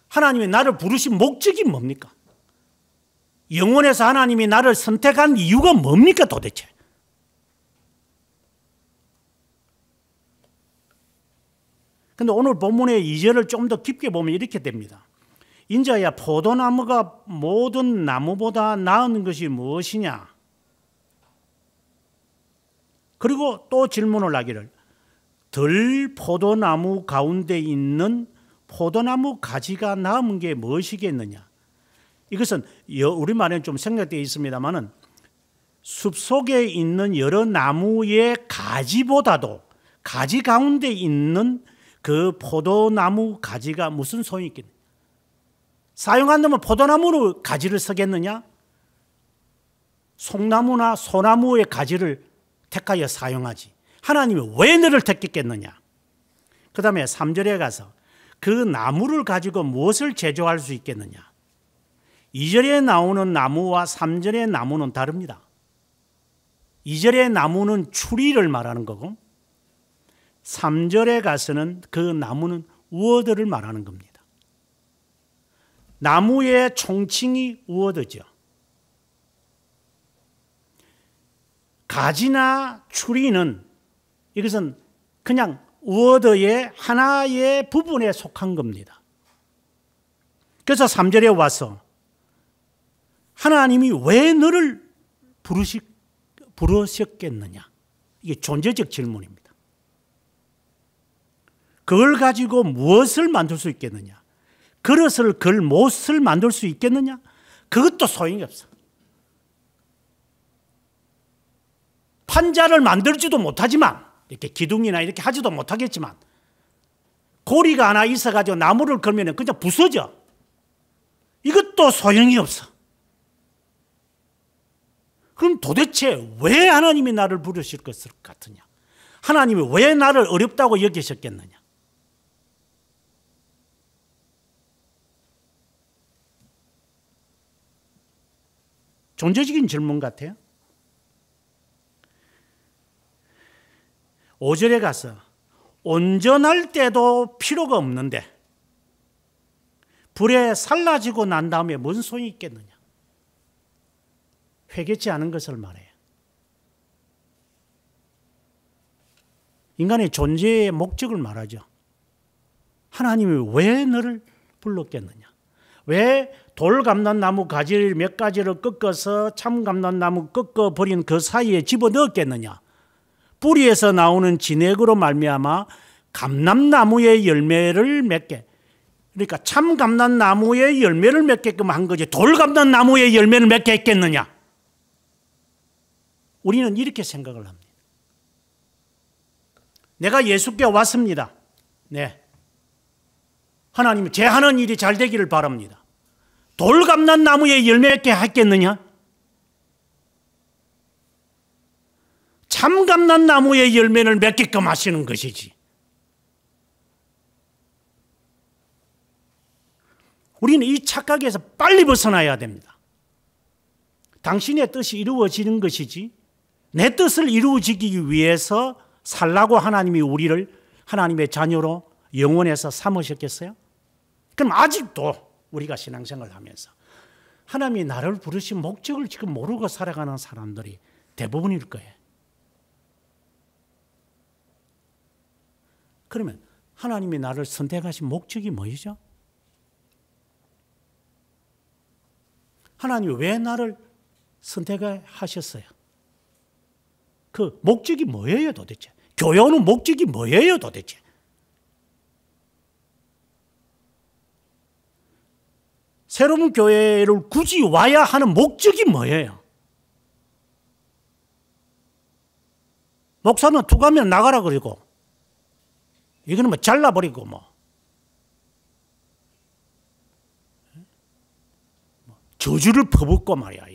하나님이 나를 부르신 목적이 뭡니까? 영원에서 하나님이 나를 선택한 이유가 뭡니까 도대체? 근데 오늘 본문의 2절을 좀 더 깊게 보면 이렇게 됩니다. 인자야 포도나무가 모든 나무보다 나은 것이 무엇이냐? 그리고 또 질문을 하기를 덜 포도나무 가운데 있는 포도나무 가지가 나은 게 무엇이겠느냐? 이것은 우리말에는 좀 생략되어 있습니다만은 숲속에 있는 여러 나무의 가지보다도 가지 가운데 있는 그 포도나무 가지가 무슨 소용이 있겠느냐? 사용한다면 포도나무로 가지를 쓰겠느냐? 송나무나 소나무의 가지를 택하여 사용하지. 하나님이 왜 너를 택했겠느냐? 그 다음에 3절에 가서 그 나무를 가지고 무엇을 제조할 수 있겠느냐? 2절에 나오는 나무와 3절의 나무는 다릅니다. 2절의 나무는 추리를 말하는 거고 3절에 가서는 그 나무는 우어드를 말하는 겁니다. 나무의 총칭이 우어드죠. 가지나 추리는 이것은 그냥 우어드의 하나의 부분에 속한 겁니다. 그래서 3절에 와서 하나님이 왜 너를 부르셨겠느냐? 이게 존재적 질문입니다. 그걸 가지고 무엇을 만들 수 있겠느냐? 그릇을 걸 못을 만들 수 있겠느냐? 그것도 소용이 없어. 판자를 만들지도 못하지만 이렇게 기둥이나 이렇게 하지도 못하겠지만 고리가 하나 있어가지고 나무를 걸면 그냥 부서져. 이것도 소용이 없어. 그럼 도대체 왜 하나님이 나를 부르실 것을 같으냐? 하나님이 왜 나를 어렵다고 여기셨겠느냐? 존재적인 질문 같아요. 5절에 가서 온전할 때도 필요가 없는데 불에 살라지고 난 다음에 뭔 소용이 있겠느냐? 회개치 않은 것을 말해요. 인간의 존재의 목적을 말하죠. 하나님이 왜 너를 불렀겠느냐? 왜 돌감람나무 가지 몇 가지를 꺾어서 참감람나무 꺾어버린 그 사이에 집어넣었겠느냐? 뿌리에서 나오는 진액으로 말미암아 감람나무의 열매를 맺게, 그러니까 참감람나무의 열매를 맺게끔 한 거지 돌감람나무의 열매를 맺게 했겠느냐? 우리는 이렇게 생각을 합니다. 내가 예수께 왔습니다. 네. 하나님, 제 하는 일이 잘 되기를 바랍니다. 돌감람나무의 열매 맺게 했겠느냐? 참감람나무의 열매를 맺게끔 하시는 것이지. 우리는 이 착각에서 빨리 벗어나야 됩니다. 당신의 뜻이 이루어지는 것이지 내 뜻을 이루어지기 위해서 살라고 하나님이 우리를 하나님의 자녀로 영원에서 삼으셨겠어요? 그럼 아직도 우리가 신앙생활을 하면서 하나님이 나를 부르신 목적을 지금 모르고 살아가는 사람들이 대부분일 거예요. 그러면 하나님이 나를 선택하신 목적이 뭐이죠? 하나님이 왜 나를 선택하셨어요? 그 목적이 뭐예요 도대체? 교회 오는 목적이 뭐예요 도대체? 새로운 교회를 굳이 와야 하는 목적이 뭐예요? 목사는 투가면 나가라 그러고 이거는 뭐 잘라버리고 저주를 퍼붓고 말이야.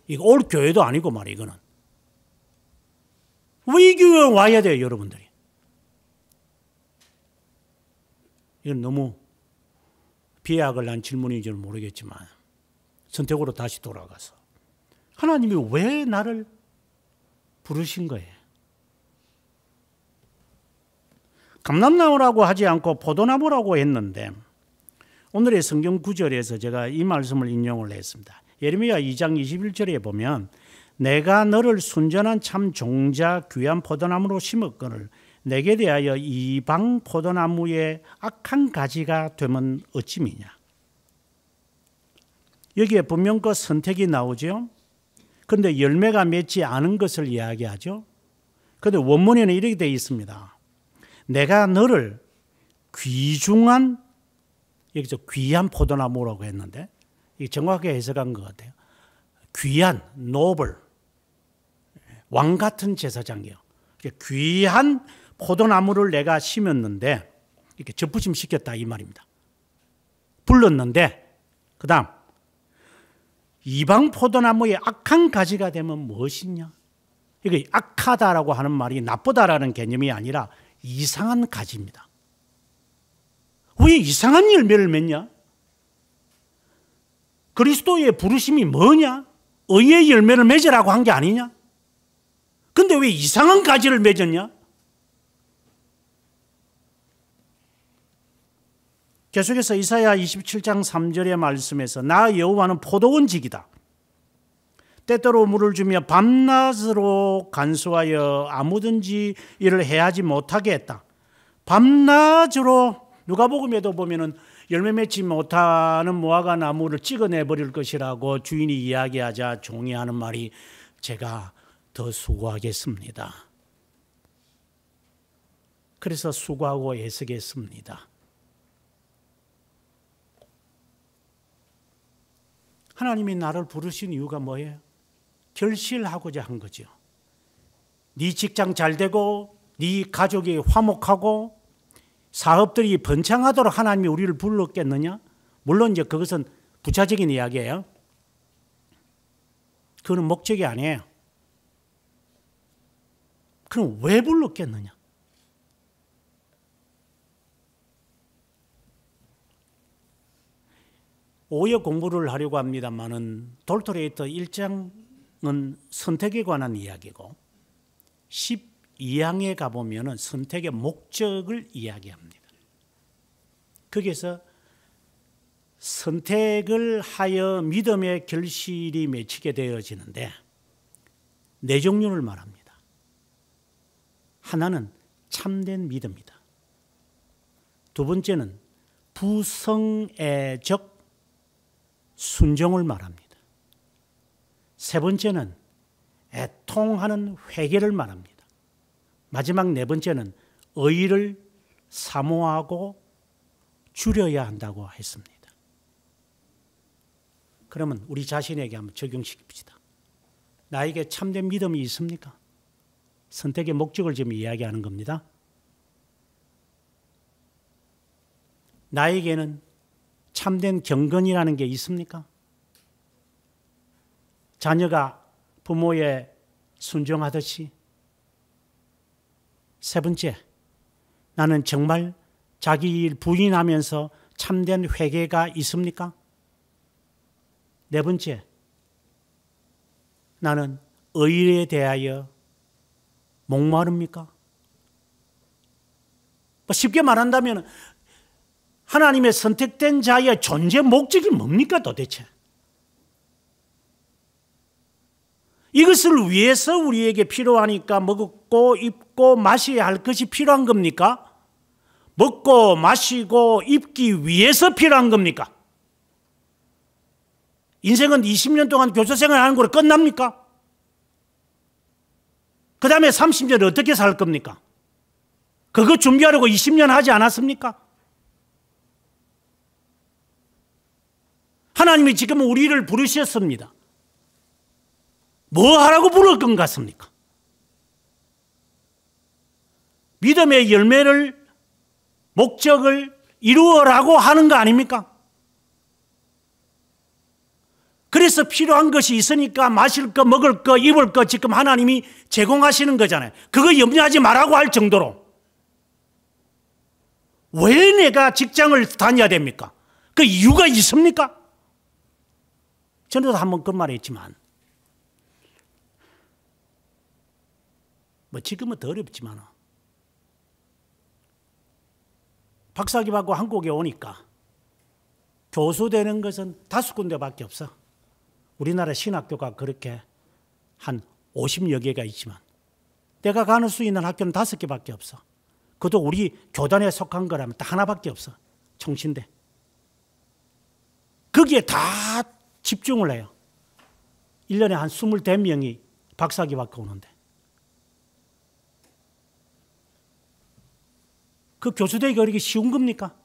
이거 올 교회도 아니고 말이야. 이거는 왜 이 교회에 와야 돼요 여러분들이? 이건 너무 비약을 난 질문인지 모르겠지만 선택으로 다시 돌아가서 하나님이 왜 나를 부르신 거예요? 감람나무라고 하지 않고 포도나무라고 했는데 오늘의 성경 구절에서 제가 이 말씀을 인용을 했습니다. 예레미야 2장 21절에 보면 내가 너를 순전한 참 종자 귀한 포도나무로 심었거늘 내게 대하여 이방 포도나무의 악한 가지가 되면 어찌미냐. 여기에 분명 그 선택이 나오죠. 그런데 열매가 맺지 않은 것을 이야기하죠. 그런데 원문에는 이렇게 되어 있습니다. 내가 너를 귀중한, 여기서 귀한 포도나무라고 했는데 이게 정확하게 해석한 것 같아요. 귀한, 노블, 왕 같은 제사장이요. 귀한 포도나무를 내가 심었는데 이렇게 접붙임 시켰다 이 말입니다. 불렀는데 그 다음 이방 포도나무의 악한 가지가 되면 무엇이냐? 이게 악하다라고 하는 말이 나쁘다라는 개념이 아니라 이상한 가지입니다. 왜 이상한 열매를 맺냐? 그리스도의 부르심이 뭐냐? 의의 열매를 맺으라고 한 게 아니냐? 근데 왜 이상한 가지를 맺었냐? 계속해서 이사야 27장 3절의 말씀에서 나 여호와는 포도원직이다. 때때로 물을 주며 밤낮으로 간수하여 아무든지 일을 해하지 못하게 했다. 밤낮으로 누가복음에도 보면은 열매 맺지 못하는 무화과 나무를 찍어내버릴 것이라고 주인이 이야기하자 종이 하는 말이 제가 더 수고하겠습니다. 그래서 수고하고 애쓰겠습니다. 하나님이 나를 부르신 이유가 뭐예요? 결실하고자 한 거죠. 네 직장 잘 되고 네 가족이 화목하고 사업들이 번창하도록 하나님이 우리를 불렀겠느냐? 물론 이제 그것은 부차적인 이야기예요. 그거는 목적이 아니에요. 그럼 왜 불렀겠느냐? 오해 공부를 하려고 합니다만은 돌토레이터 1장은 선택에 관한 이야기고 12항에 가보면 선택의 목적을 이야기합니다. 거기에서 선택을 하여 믿음의 결실이 맺히게 되어지는데 네 종류를 말합니다. 하나는 참된 믿음이다. 두 번째는 부성애적 순종을 말합니다. 세 번째는 애통하는 회개를 말합니다. 마지막 네 번째는 의를 사모하고 줄여야 한다고 했습니다. 그러면 우리 자신에게 한번 적용시킵시다. 나에게 참된 믿음이 있습니까? 선택의 목적을 지금 이야기하는 겁니다. 나에게는 참된 경건이라는 게 있습니까? 자녀가 부모에 순종하듯이. 세 번째, 나는 정말 자기 일 부인하면서 참된 회개가 있습니까? 네 번째, 나는 의에 대하여 목마릅니까? 쉽게 말한다면 하나님의 선택된 자의 존재 목적이 뭡니까 도대체? 이것을 위해서 우리에게 필요하니까 먹고 입고 마셔야 할 것이 필요한 겁니까? 먹고 마시고 입기 위해서 필요한 겁니까? 인생은 20년 동안 교수 생활하는 거로 끝납니까? 그 다음에 30년을 어떻게 살 겁니까? 그거 준비하려고 20년 하지 않았습니까? 하나님이 지금 우리를 부르셨습니다. 뭐 하라고 부를 것 같습니까? 믿음의 열매를, 목적을 이루어라고 하는 거 아닙니까? 그래서 필요한 것이 있으니까 마실 거, 먹을 거, 입을 거 지금 하나님이 제공하시는 거잖아요. 그거 염려하지 말라고 할 정도로. 왜 내가 직장을 다녀야 됩니까? 그 이유가 있습니까? 전에도 한번 그 말 했지만 지금은 더 어렵지만 박사학위 받고 한국에 오니까 교수 되는 것은 5군데밖에 없어. 우리나라 신학교가 그렇게 한 50여 개가 있지만 내가 가는 수 있는 학교는 5개밖에 없어. 그것도 우리 교단에 속한 거라면 딱 하나밖에 없어. 총신대. 거기에 다 집중을 해요. 1년에 한 25명이 박사학위 받고 오는데 그 교수되기가 그렇게 쉬운 겁니까?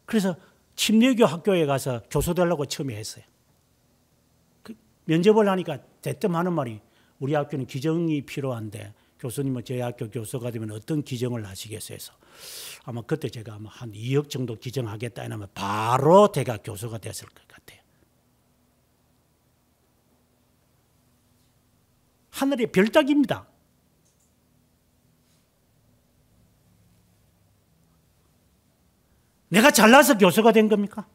그래서 침례교 학교에 가서 교수 되려고 처음에 했어요. 면접을 하니까 대뜸 하는 말이 우리 학교는 기정이 필요한데 교수님은 저희 학교 교수가 되면 어떤 기정을 하시겠어요? 해서 아마 그때 제가 아마 한 2억 정도 기정하겠다 이러면 바로 대학 교수가 됐을 것 같아요. 하늘의 별따기입니다. 내가 잘나서 교수가 된 겁니까?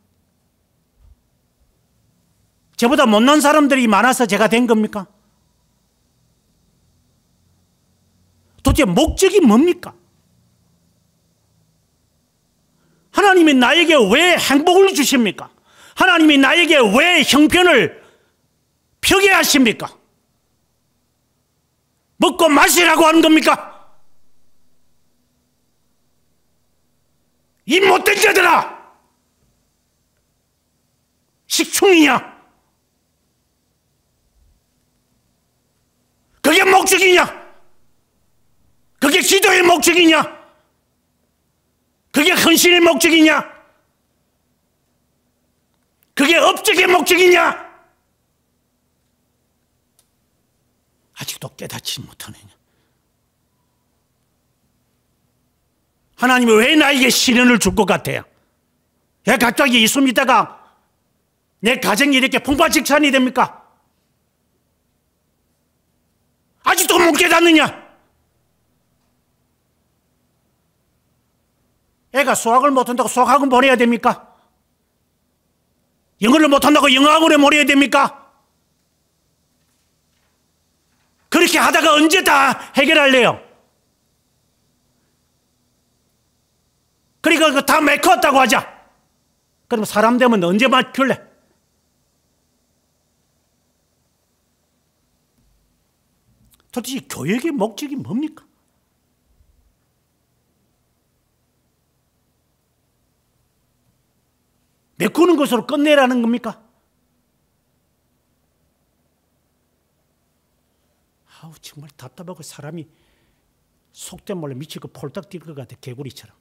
저보다 못난 사람들이 많아서 제가 된 겁니까? 도대체 목적이 뭡니까? 하나님이 나에게 왜 행복을 주십니까? 하나님이 나에게 왜 형편을 펴게 하십니까? 먹고 마시라고 하는 겁니까? 이 못된 자들아! 식충이냐? 그게 목적이냐? 그게 기도의 목적이냐? 그게 헌신의 목적이냐? 그게 업적의 목적이냐? 아직도 깨닫지 못하느냐? 하나님이 왜 나에게 시련을 줄 것 같아요? 왜 갑자기 예수 믿다가 내 가정이 이렇게 풍파직산이 됩니까? 아직도 못 깨닫느냐? 애가 수학을 못한다고 수학학원 보내야 됩니까? 영어를 못한다고 영어학원에 보내야 됩니까? 그렇게 하다가 언제 다 해결할래요? 그러니까 다 메꿨다고 하자. 그럼 사람 되면 언제 맡길래? 도대체 교육의 목적이 뭡니까? 메꾸는 것으로 끝내라는 겁니까? 아우, 정말 답답하고 사람이 속된 말로 미치고 폴딱 뛸 것 같아, 개구리처럼.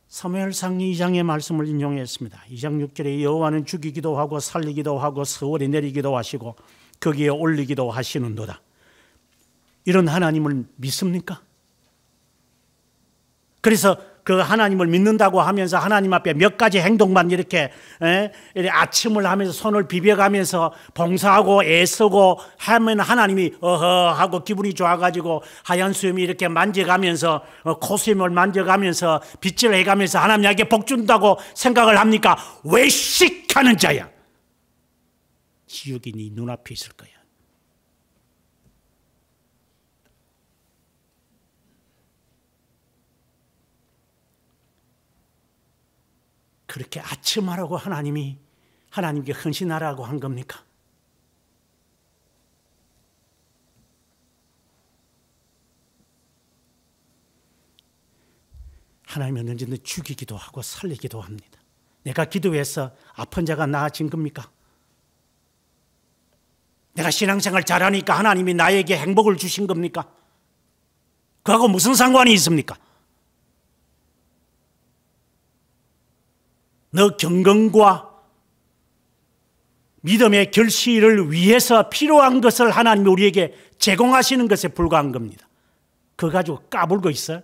사무엘상 2장의 말씀을 인용했습니다. 2장 6절에 여호와는 죽이기도 하고 살리기도 하고 서울에 내리기도 하시고 거기에 올리기도 하시는도다. 이런 하나님을 믿습니까? 그래서 그 하나님을 믿는다고 하면서 하나님 앞에 몇 가지 행동만 이렇게 아침을 하면서 손을 비벼가면서 봉사하고 애쓰고 하면 하나님이 어허 하고 기분이 좋아가지고 하얀 수염이 이렇게 만져가면서 코수염을 만져가면서 빗질 해가면서 하나님에게 복 준다고 생각을 합니까? 외식하는 자야. 지옥이 네 눈앞에 있을 거야. 그렇게 아침하라고 하나님이 하나님께 헌신하라고 한 겁니까? 하나님은 언제든 죽이기도 하고 살리기도 합니다. 내가 기도해서 아픈 자가 나아진 겁니까? 내가 신앙생활 잘하니까 하나님이 나에게 행복을 주신 겁니까? 그하고 무슨 상관이 있습니까? 너 경건과 믿음의 결실을 위해서 필요한 것을 하나님이 우리에게 제공하시는 것에 불과한 겁니다. 그거 가지고 까불고 있어?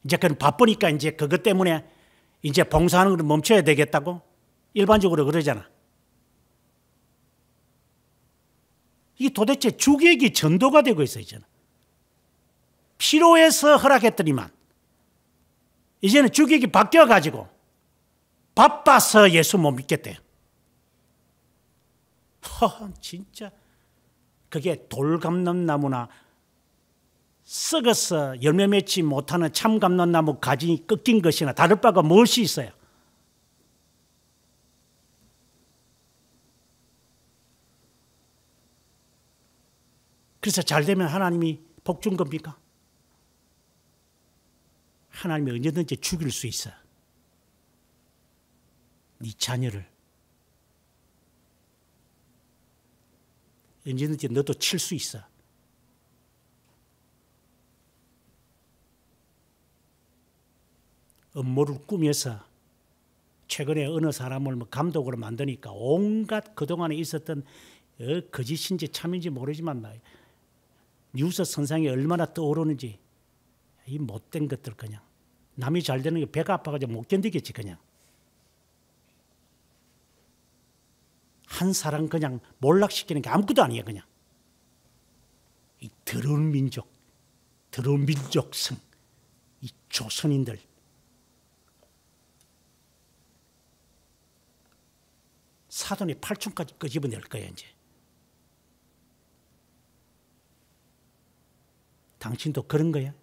이제 그건 바쁘니까 이제 그것 때문에 이제 봉사하는 걸 멈춰야 되겠다고? 일반적으로 그러잖아. 이게 도대체 주객이 전도가 되고 있어, 이제는. 필요해서 허락했더니만 이제는 주객이 바뀌어가지고 바빠서 예수 못 믿겠대요. 진짜 그게 돌감람나무나 썩어서 열매 맺지 못하는 참감람나무 가지 꺾인 것이나 다를 바가 무엇이 있어요? 그래서 잘 되면 하나님이 복 준 겁니까? 하나님이 언제든지 죽일 수 있어요. 네 자녀를. 언제든지 너도 칠 수 있어. 음모를 꾸며서 최근에 어느 사람을 감독으로 만드니까 온갖 그동안에 있었던 거짓인지 참인지 모르지만 뉴스 선상에 얼마나 떠오르는지 이 못된 것들 그냥 남이 잘 되는 게 배가 아파가지고 못 견디겠지 그냥. 한 사람 그냥 몰락시키는 게 아무것도 아니야 그냥. 이 더러운 민족, 더러운 민족성, 이 조선인들. 사돈의 팔촌까지 끄집어낼 거야 이제. 당신도 그런 거야?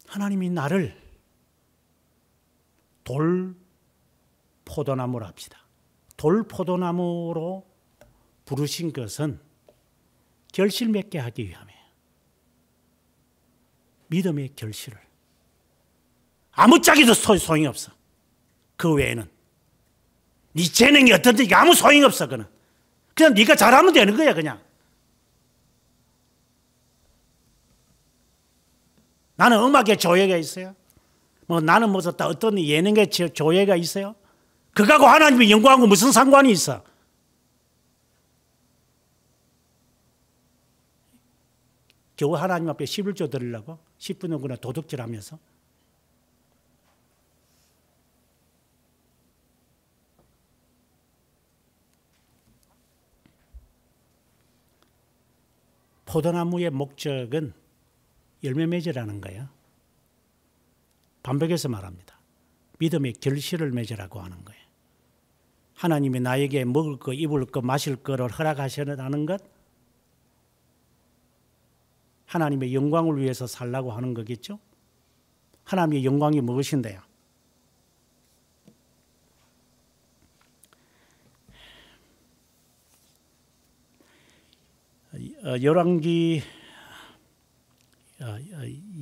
하나님이 나를 돌 포도나무로 합시다. 돌 포도나무로 부르신 것은 결실 맺게 하기 위함이에요. 믿음의 결실을. 아무짝에도 소용이 없어. 그 외에는. 네 재능이 어떤지 아무 소용이 없어. 그는. 그냥 네가 잘하면 되는 거야 그냥. 나는 음악에 조예가 있어요. 나는 무슨 어떤 예능에 조예가 있어요. 그거하고 하나님의 영광하고 무슨 상관이 있어? 겨우 하나님 앞에 11조 드리려고? 10분 정도나 도둑질하면서. 포도나무의 목적은 열매 맺으라는 거예요. 반복해서 말합니다. 믿음의 결실을 맺으라고 하는 거예요. 하나님이 나에게 먹을 거, 입을 거, 마실 거를 허락하시라는 것, 하나님의 영광을 위해서 살라고 하는 거겠죠. 하나님의 영광이 무엇인데요?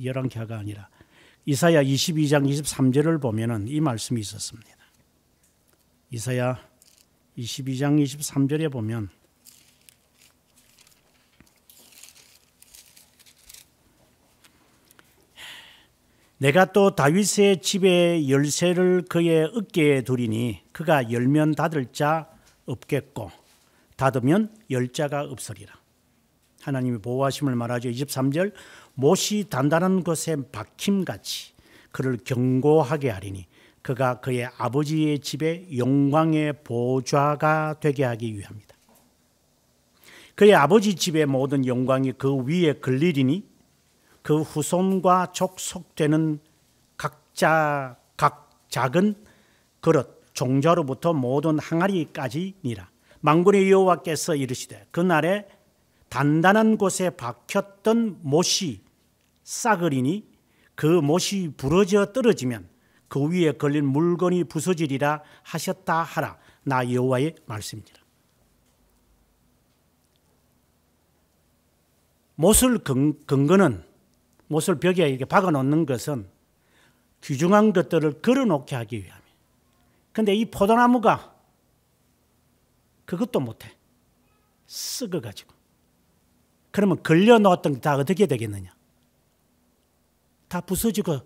열왕기가 아니라 이사야 22장 23절을 보면은 이 말씀이 있었습니다. 이사야 22장 23절에 보면 내가 또 다윗의 집의 열쇠를 그의 어깨에 두리니 그가 열면 닫을 자 없겠고 닫으면 열 자가 없으리라. 하나님의 보호하심을 말하죠. 23절 못이 단단한 것에 박힘같이 그를 견고하게 하리니 그가 그의 아버지의 집에 영광의 보좌가 되게 하기 위함이다. 그의 아버지 집의 모든 영광이 그 위에 걸리리니 그 후손과 족속되는 각 작은 그릇 종자로부터 모든 항아리까지니라. 만군의 여호와께서 이르시되 그날에 단단한 곳에 박혔던 못이 싸그리니 그 못이 부러져 떨어지면 그 위에 걸린 물건이 부서지리라 하셨다 하라. 나 여호와의 말씀이니라. 못을 근거는 못을 벽에 이렇게 박아 놓는 것은 귀중한 것들을 걸어놓게 하기 위함이에요. 그런데 이 포도나무가 그것도 못해. 썩어가지고. 그러면 걸려놓았던 게 다 어떻게 되겠느냐? 다 부서지고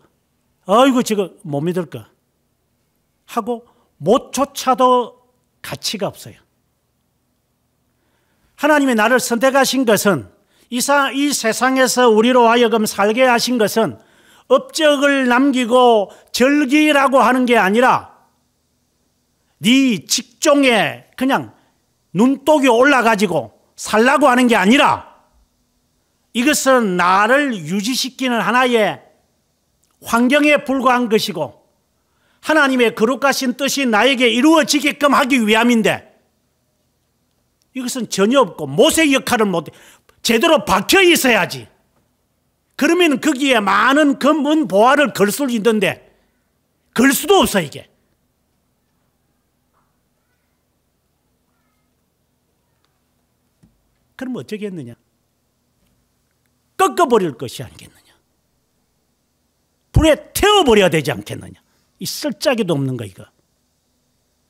아이고 저거 못 믿을 거 하고 못조차도 가치가 없어요. 하나님이 나를 선택하신 것은 이 세상에서 우리로 하여금 살게 하신 것은 업적을 남기고 절기라고 하는 게 아니라 네 직종에 그냥 눈독이 올라가지고 살라고 하는 게 아니라 이것은 나를 유지시키는 하나의 환경에 불과한 것이고 하나님의 거룩하신 뜻이 나에게 이루어지게끔 하기 위함인데 이것은 전혀 없고 못의 역할을 못해. 제대로 박혀 있어야지. 그러면 거기에 많은 금은 보화를 걸 수 있는데 걸 수도 없어 이게. 그럼 어쩌겠느냐? 꺾어버릴 것이 아니겠느냐? 불에 태워버려야 되지 않겠느냐? 이 쓸짜기도 없는 거 이거.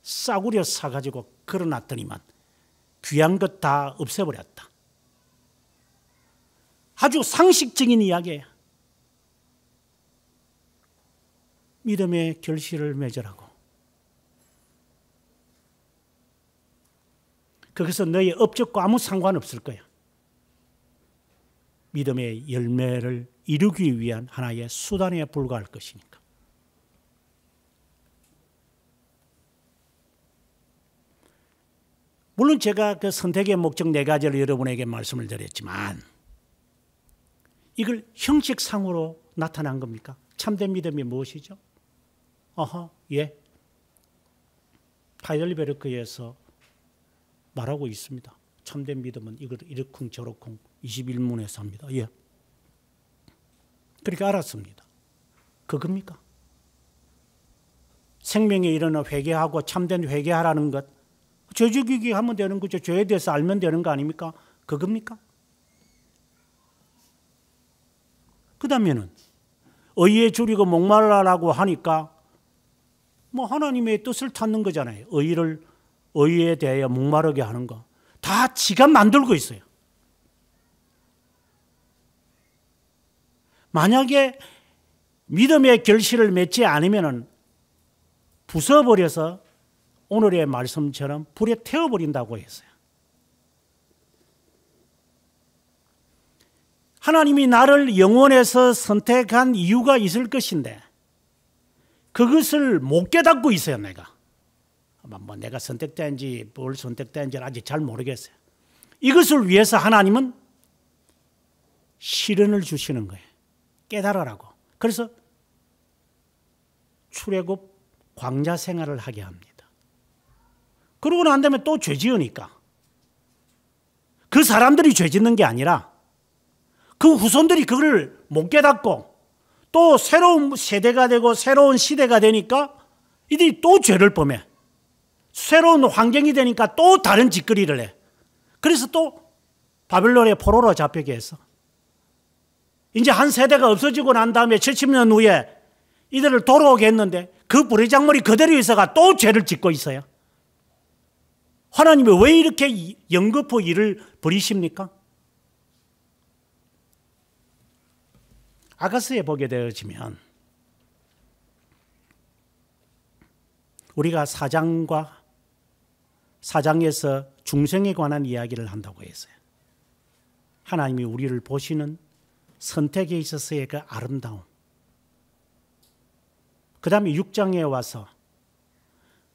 싸구려 사가지고 걸어놨더니만 귀한 것 다 없애버렸다. 아주 상식적인 이야기예요. 믿음의 결실을 맺으라고. 그것은 너의 업적과 아무 상관없을 거야. 믿음의 열매를 이루기 위한 하나의 수단에 불과할 것이니까. 물론 제가 그 선택의 목적 4가지를 여러분에게 말씀을 드렸지만 이걸 형식상으로 나타난 겁니까? 참된 믿음이 무엇이죠? 예. 하이델베르크에서 말하고 있습니다. 참된 믿음은 이걸 이러쿵 저러쿵 21문에서 합니다. 예. 그렇게 알았습니다. 그겁니까? 생명에 이르는 회개하고 참된 회개하라는 것, 죄 죽이기 하면 되는 거죠. 죄에 대해서 알면 되는 거 아닙니까? 그겁니까? 그 다음에는 의에 줄이고 목말라라고 하니까 뭐 하나님의 뜻을 찾는 거잖아요. 의에 대하여 목마르게 하는 거. 다 지가 만들고 있어요. 만약에 믿음의 결실을 맺지 않으면 부숴버려서 오늘의 말씀처럼 불에 태워버린다고 했어요. 하나님이 나를 영원에서 선택한 이유가 있을 것인데 그것을 못 깨닫고 있어요. 내가 내가 선택된지 뭘 선택된지는 아직 잘 모르겠어요. 이것을 위해서 하나님은 시련을 주시는 거예요. 깨달으라고. 그래서 출애굽 광야 생활을 하게 합니다. 그러고 난 다음에 또 죄 지으니까 그 사람들이 죄 짓는 게 아니라 그 후손들이 그걸 못 깨닫고 또 새로운 세대가 되고 새로운 시대가 되니까 이들이 또 죄를 범해. 새로운 환경이 되니까 또 다른 짓거리를 해. 그래서 또 바벨론의 포로로 잡히게 했어. 이제 한 세대가 없어지고 난 다음에 70년 후에 이들을 돌아오게 했는데 그 부리장물이 그대로 있어가 또 죄를 짓고 있어요. 하나님이 왜 이렇게 연거푸 일을 벌이십니까? 아가서에 보게 되어지면 우리가 사장에서 중생에 관한 이야기를 한다고 했어요. 하나님이 우리를 보시는 선택에 있어서의 그 아름다움. 그 다음에 6장에 와서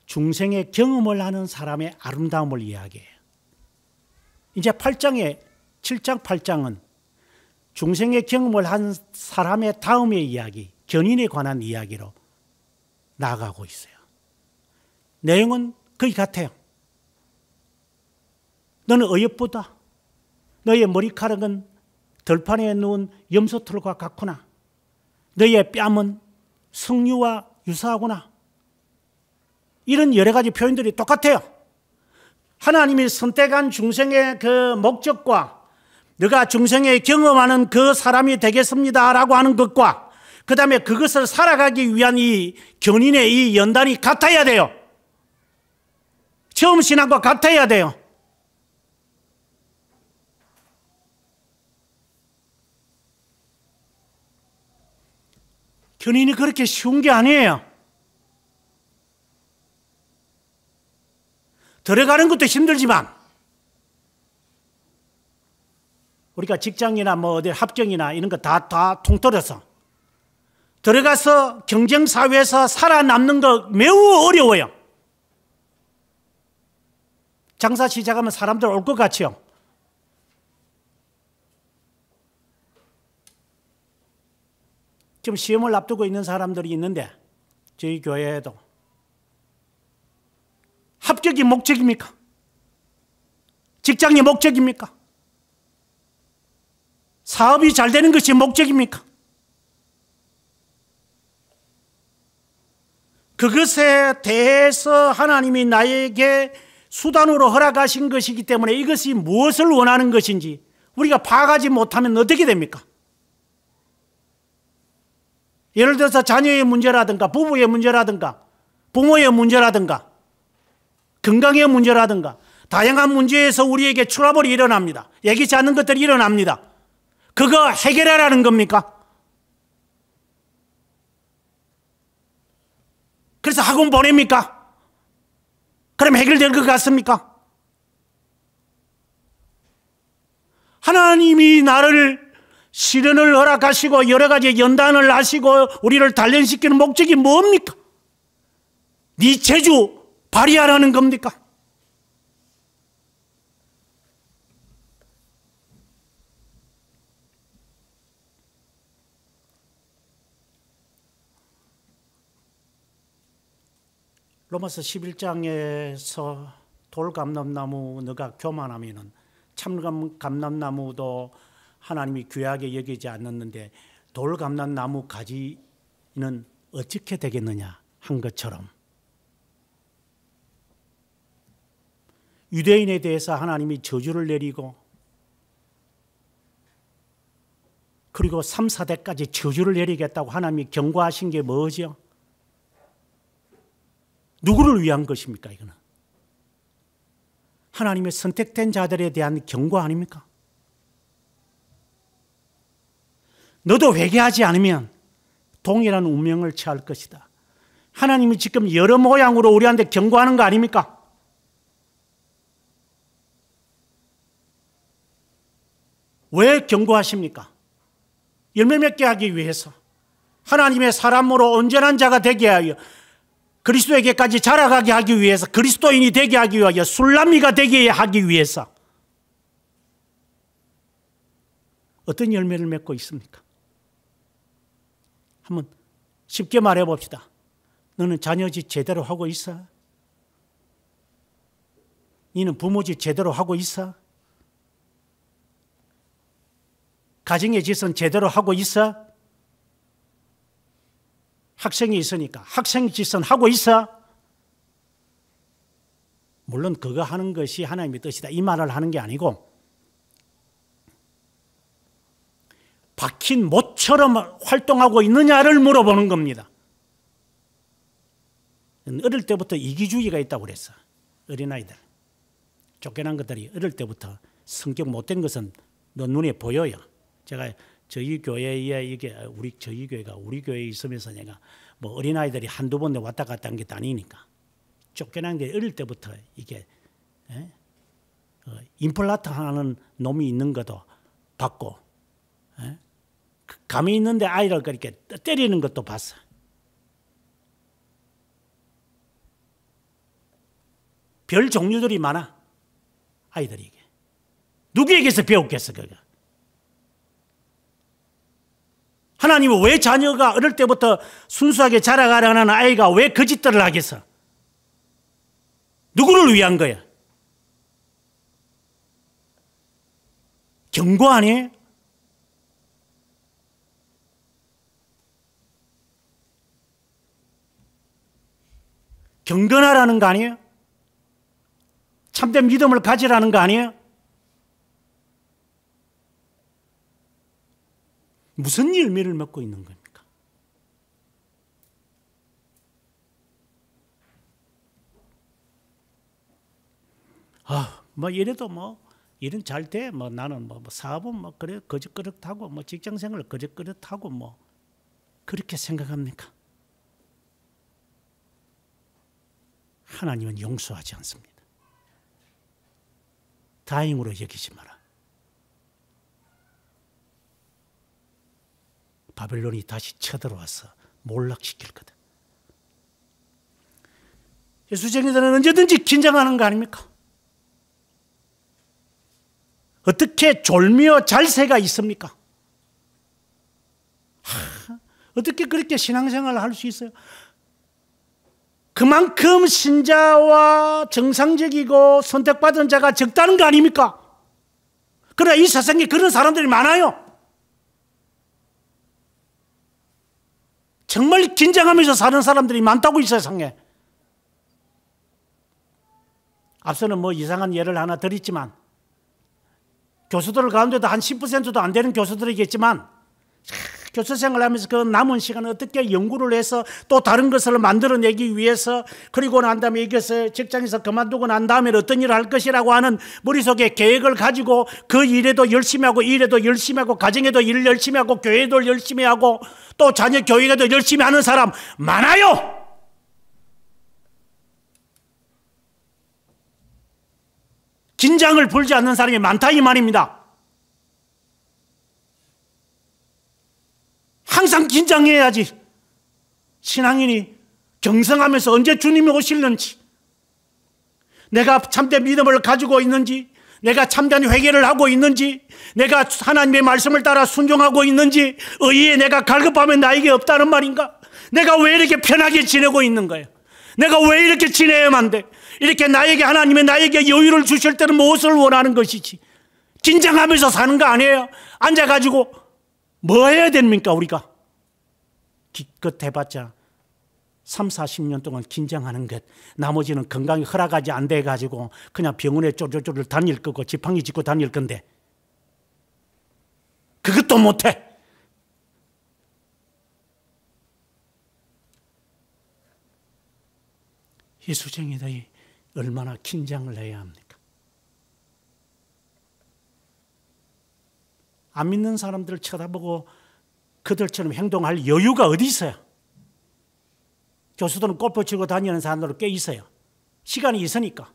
중생의 경험을 하는 사람의 아름다움을 이야기해요. 이제 7장, 8장은 중생의 경험을 한 사람의 다음의 이야기, 견인에 관한 이야기로 나아가고 있어요. 내용은 거의 같아요. 너는 어여쁘다. 너의 머리카락은 들판에 누운 염소털과 같구나. 너의 뺨은 석류와 유사하구나. 이런 여러 가지 표현들이 똑같아요. 하나님이 선택한 중생의 그 목적과 너가 중생에 경험하는 그 사람이 되겠습니다라고 하는 것과 그 다음에 그것을 살아가기 위한 이 견인의 이 연단이 같아야 돼요. 처음 신앙과 같아야 돼요. 견인이 그렇게 쉬운 게 아니에요. 들어가는 것도 힘들지만 우리가 직장이나 뭐 어디 합격이나 이런 거 다 통틀어서 들어가서 경쟁 사회에서 살아남는 거 매우 어려워요. 장사 시작하면 사람들 올 것 같지요. 지금 시험을 앞두고 있는 사람들이 있는데 저희 교회에도 합격이 목적입니까? 직장이 목적입니까? 사업이 잘 되는 것이 목적입니까? 그것에 대해서 하나님이 나에게 수단으로 허락하신 것이기 때문에 이것이 무엇을 원하는 것인지 우리가 파악하지 못하면 어떻게 됩니까? 예를 들어서 자녀의 문제라든가 부부의 문제라든가 부모의 문제라든가 건강의 문제라든가 다양한 문제에서 우리에게 트러블이 일어납니다. 예기치 않는 것들이 일어납니다. 그거 해결하라는 겁니까? 그래서 학원 보냅니까? 그럼 해결될 것 같습니까? 하나님이 나를 시련을 허락하시고 여러 가지 연단을 하시고 우리를 단련시키는 목적이 뭡니까? 네 재주 발휘하라는 겁니까? 로마서 11장에서 돌감람나무 너가 교만하면은 참감람나무도 하나님이 귀하게 여기지 않았는데 돌감람나무 가지는 어떻게 되겠느냐 한 것처럼 유대인에 대해서 하나님이 저주를 내리고 그리고 3, 4대까지 저주를 내리겠다고 하나님이 경고하신 게 뭐죠? 누구를 위한 것입니까? 이거는 하나님의 선택된 자들에 대한 경고 아닙니까? 너도 회개하지 않으면 동일한 운명을 취할 것이다. 하나님이 지금 여러 모양으로 우리한테 경고하는 거 아닙니까? 왜 경고하십니까? 열매 맺게 하기 위해서, 하나님의 사람으로 온전한 자가 되게 하여 그리스도에게까지 자라가게 하기 위해서, 그리스도인이 되게 하기 위하여, 술람미가 되게 하기 위해서 어떤 열매를 맺고 있습니까? 한번 쉽게 말해 봅시다. 너는 자녀짓 제대로 하고 있어? 너는 부모짓 제대로 하고 있어? 가정의 짓은 제대로 하고 있어? 학생이 있으니까 학생 짓은 하고 있어? 물론 그거 하는 것이 하나님의 뜻이다 이 말을 하는 게 아니고, 박힌 못처럼 활동하고 있느냐를 물어보는 겁니다. 어릴 때부터 이기주의가 있다고 그랬어. 어린아이들, 쫓겨난 것들이 어릴 때부터 성격 못된 것은 너 눈에 보여요. 제가 저희 교회에 저희 교회가 우리 교회에 있으면서 내가 뭐 어린아이들이 한두 번 왔다 갔다 한 게 아니니까, 쫓겨난 게 어릴 때부터 이게 임플란트 하는 놈이 있는 것도 봤고, 감이 있는데 아이를 그렇게 때리는 것도 봤어. 별 종류들이 많아. 아이들이 이게 누구에게서 배웠겠어? 그거 하나님은 왜 자녀가 어릴 때부터 순수하게 자라가려는 아이가 왜 그 짓들을 하겠어? 누구를 위한 거야? 경고 아니에요? 경건하라는 거 아니에요? 참된 믿음을 가지라는 거 아니에요? 무슨 열매를 맺고 있는 겁니까? 뭐 이래도 뭐 일은 잘 돼. 뭐 나는 뭐 사업은 뭐 그래 거짓그릇하고 뭐 직장생활 거짓그릇하고 뭐 그렇게 생각합니까? 하나님은 용서하지 않습니다. 다행으로 여기지 마라. 바벨론이 다시 쳐들어와서 몰락시킬 거다. 예수쟁이들은 언제든지 긴장하는 거 아닙니까? 어떻게 졸미어 잘새가 있습니까? 어떻게 그렇게 신앙생활을 할 수 있어요? 그만큼 신자와 정상적이고 선택받은 자가 적다는 거 아닙니까? 그러나 이 세상에 그런 사람들이 많아요. 정말 긴장하면서 사는 사람들이 많다고 이 세상에. 앞서는 뭐 이상한 예를 하나 드렸지만, 교수들 가운데도 한 10%도 안 되는 교수들이겠지만, 교수 생활하면서 그 남은 시간을 어떻게 연구를 해서 또 다른 것을 만들어내기 위해서, 그리고 난 다음에 이것을 직장에서 그만두고 난 다음에 어떤 일을 할 것이라고 하는 머릿속에 계획을 가지고 그 일에도 열심히 하고, 일에도 열심히 하고, 가정에도 일 열심히 하고, 교회도 열심히 하고, 또 자녀 교육에도 열심히 하는 사람 많아요. 긴장을 풀지 않는 사람이 많다 이 말입니다. 항상 긴장해야지 신앙인이 경성하면서 언제 주님이 오실는지, 내가 참된 믿음을 가지고 있는지, 내가 참된 회개를 하고 있는지, 내가 하나님의 말씀을 따라 순종하고 있는지, 의에 내가 갈급하면 나에게 없다는 말인가? 내가 왜 이렇게 편하게 지내고 있는 거예요? 내가 왜 이렇게 지내야만 돼? 이렇게 나에게 나에게 여유를 주실 때는 무엇을 원하는 것이지? 긴장하면서 사는 거 아니에요? 앉아가지고 뭐 해야 됩니까 우리가? 기껏 해봤자 3, 40년 동안 긴장하는 것, 나머지는 건강이 허락하지 안 돼가지고 그냥 병원에 쪼르쪼르 다닐 거고 지팡이 짚고 다닐 건데 그것도 못해. 예수쟁이들이 얼마나 긴장을 해야 합니까? 안 믿는 사람들을 쳐다보고 그들처럼 행동할 여유가 어디 있어요? 교수들은 골프 치고 다니는 사람들은 꽤 있어요. 시간이 있으니까.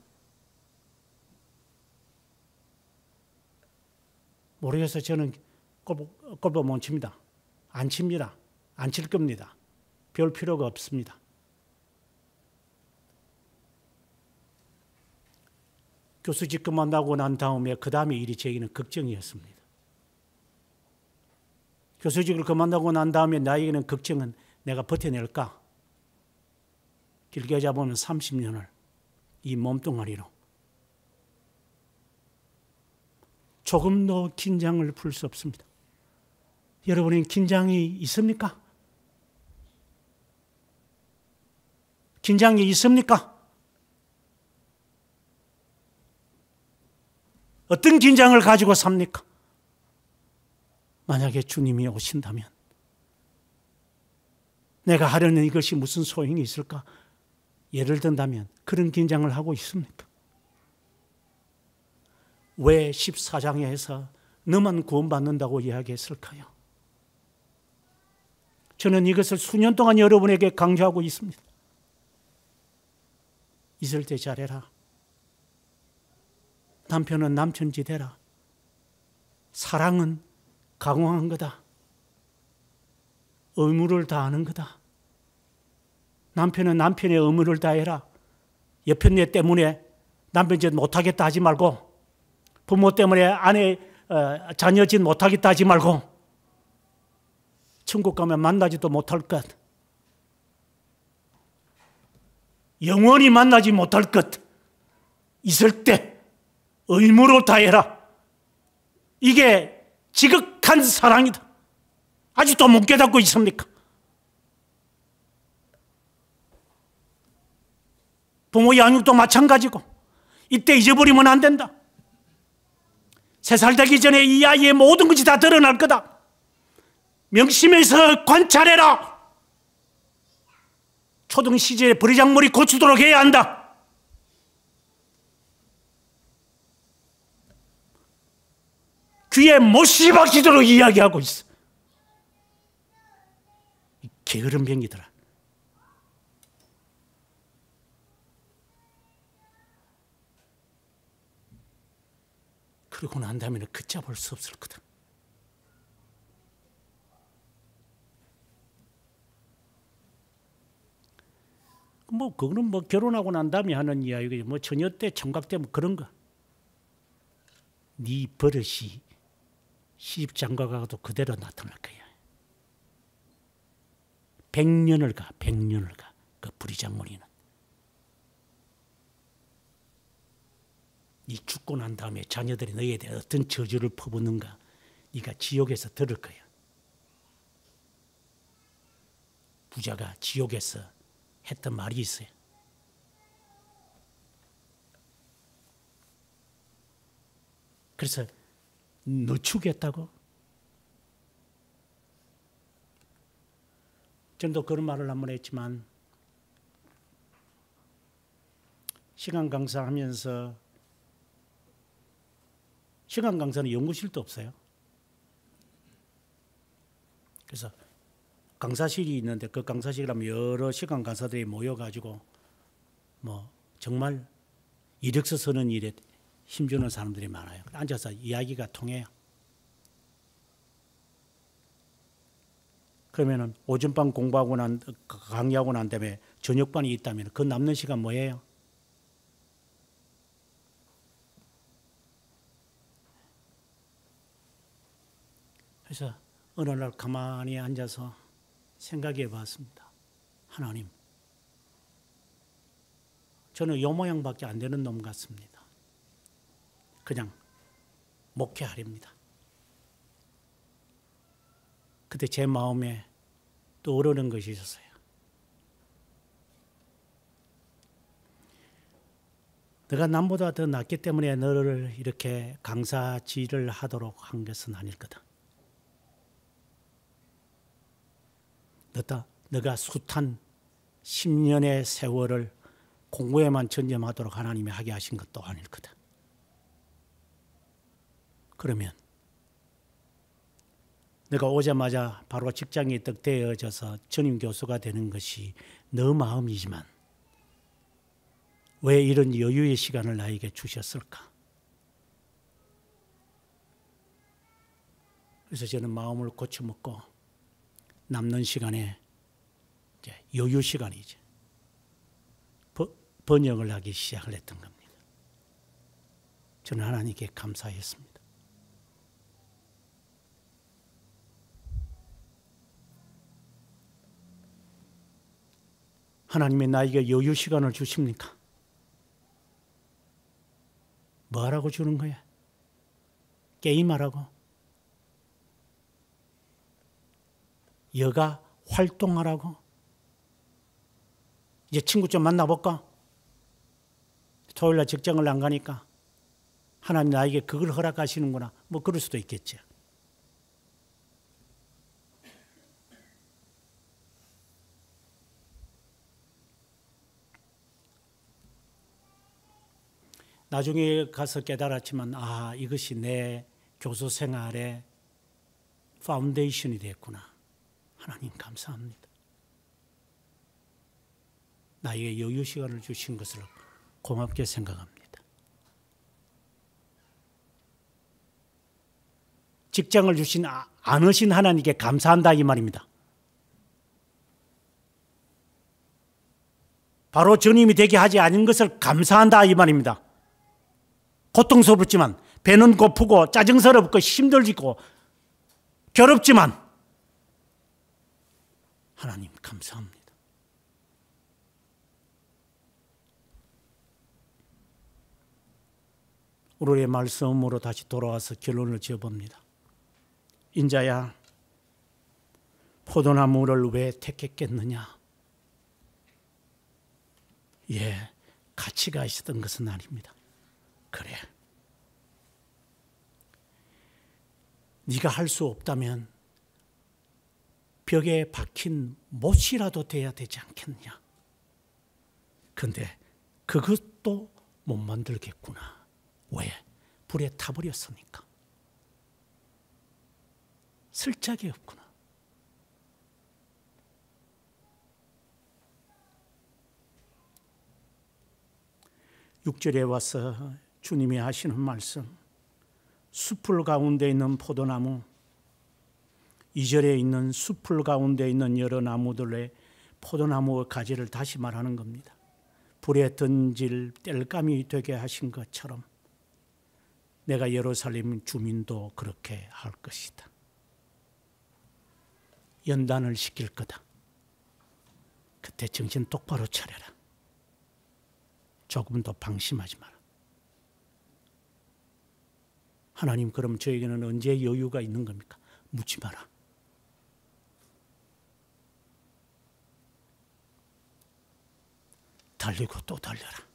모르겠어요. 저는 골프 못 칩니다. 안 칩니다. 안 칠 겁니다. 별 필요가 없습니다. 교수직 그만두고 난 다음에 그 다음에 일이 저에게는 걱정이었습니다. 교수직을 그만두고 난 다음에 나에게는 걱정은 내가 버텨낼까? 길게 잡으면 30년을 이 몸뚱아리로 조금도 긴장을 풀 수 없습니다. 여러분은 긴장이 있습니까? 긴장이 있습니까? 어떤 긴장을 가지고 삽니까? 만약에 주님이 오신다면 내가 하려는 이것이 무슨 소용이 있을까? 예를 든다면 그런 긴장을 하고 있습니까? 왜 14장에서 너만 구원받는다고 이야기했을까요? 저는 이것을 수년 동안 여러분에게 강조하고 있습니다. 있을 때 잘해라. 남편은 남편지 되라. 사랑은 강화한 거다. 의무를 다하는 거다. 남편은 남편의 의무를 다해라. 옆에 내 때문에 남편 짓 못하겠다 하지 말고, 부모 때문에 아내 자녀 짓 못하겠다 하지 말고, 천국 가면 만나지도 못할 것, 영원히 만나지 못할 것 있을 때 의무로 다해라. 이게 지극한 사랑이다. 아직도 못 깨닫고 있습니까? 부모 양육도 마찬가지고 이때 잊어버리면 안 된다. 3살 되기 전에 이 아이의 모든 것이 다 드러날 거다. 명심해서 관찰해라. 초등 시절에 버리장머리 고치도록 해야 한다. 귀에 못이 박히도록 이야기하고 있어. 게으른 병이더라. 그러고 난 다음에는 걷잡을 수 없을 거다. 그거는 결혼하고 난 다음에 하는 이야기지. 처녀 때, 총각 때 그런 거. 네 버릇이 시집 장가가도 그대로 나타날 거야. 100년을 가, 100년을 가. 그 부리장머리는. 네 죽고 난 다음에 자녀들이 너희에 대해 어떤 저주를 퍼붓는가 네가 지옥에서 들을 거야. 부자가 지옥에서 했던 말이 있어요. 그래서 늦추겠다고? 전도 그런 말을 한번 했지만 시간 강사하면서 시간 강사는 연구실도 없어요. 그래서 강사실이 있는데 그 강사실이라면 여러 시간 강사들이 모여가지고 정말 이력서 쓰는 일에 힘주는 사람들이 많아요. 앉아서 이야기가 통해요. 그러면은 오전반 공부하고 강의하고 난 다음에 저녁반이 있다면 그 남는 시간 뭐예요? 그래서 어느 날 가만히 앉아서 생각해 봤습니다. 하나님, 저는 요 모양밖에 안 되는 놈 같습니다. 그냥 목회하렵니다. 그때 제 마음에 떠오르는 것이 있었어요. 내가 남보다 더 낫기 때문에 너를 이렇게 강사질을 하도록 한 것은 아닐 거다. 너가 숱한 10년의 세월을 공부에만 전념하도록 하나님이 하게 하신 것도 아닐 거다. 그러면 내가 오자마자 바로 직장이 딱 되어져서 전임 교수가 되는 것이 너 마음이지만 왜 이런 여유의 시간을 나에게 주셨을까? 그래서 저는 마음을 고쳐먹고 남는 시간에 이제 여유 시간이죠. 번역을 하기 시작을 했던 겁니다. 저는 하나님께 감사했습니다. 하나님이 나에게 여유 시간을 주십니까? 뭐 하라고 주는 거야? 게임하라고? 여가 활동하라고? 이제 친구 좀 만나볼까? 토요일날 직장을 안 가니까 하나님 나에게 그걸 허락하시는구나. 뭐 그럴 수도 있겠죠. 나중에 가서 깨달았지만 이것이 내 교수 생활의 파운데이션이 됐구나. 하나님 감사합니다. 나에게 여유 시간을 주신 것을 고맙게 생각합니다. 직장을 주신 않으신 하나님께 감사한다 이 말입니다. 바로 전임이 되게 하지 않은 것을 감사한다 이 말입니다. 고통스럽지만 배는 고프고 짜증스럽고 힘들고 괴롭지만 하나님 감사합니다. 오늘의 말씀으로 다시 돌아와서 결론을 지어봅니다. 인자야, 포도나무를 왜 택했겠느냐? 가치가 있었던 것은 아닙니다. 그래, 네가 할 수 없다면 벽에 박힌 못이라도 돼야 되지 않겠냐? 근데 그것도 못 만들겠구나. 왜? 불에 타버렸으니까. 쓸 짝이 없구나. 육절에 와서 주님이 하시는 말씀, 숲풀 가운데 있는 포도나무, 2절에 있는 숲풀 가운데 있는 여러 나무들의 포도나무의 가지를 다시 말하는 겁니다. 불에 던질 땔감이 되게 하신 것처럼 내가 예루살렘 주민도 그렇게 할 것이다. 연단을 시킬 거다. 그때 정신 똑바로 차려라. 조금 더 방심하지 마라. 하나님, 그럼 저에게는 언제 여유가 있는 겁니까? 묻지 마라. 달리고 또 달려라.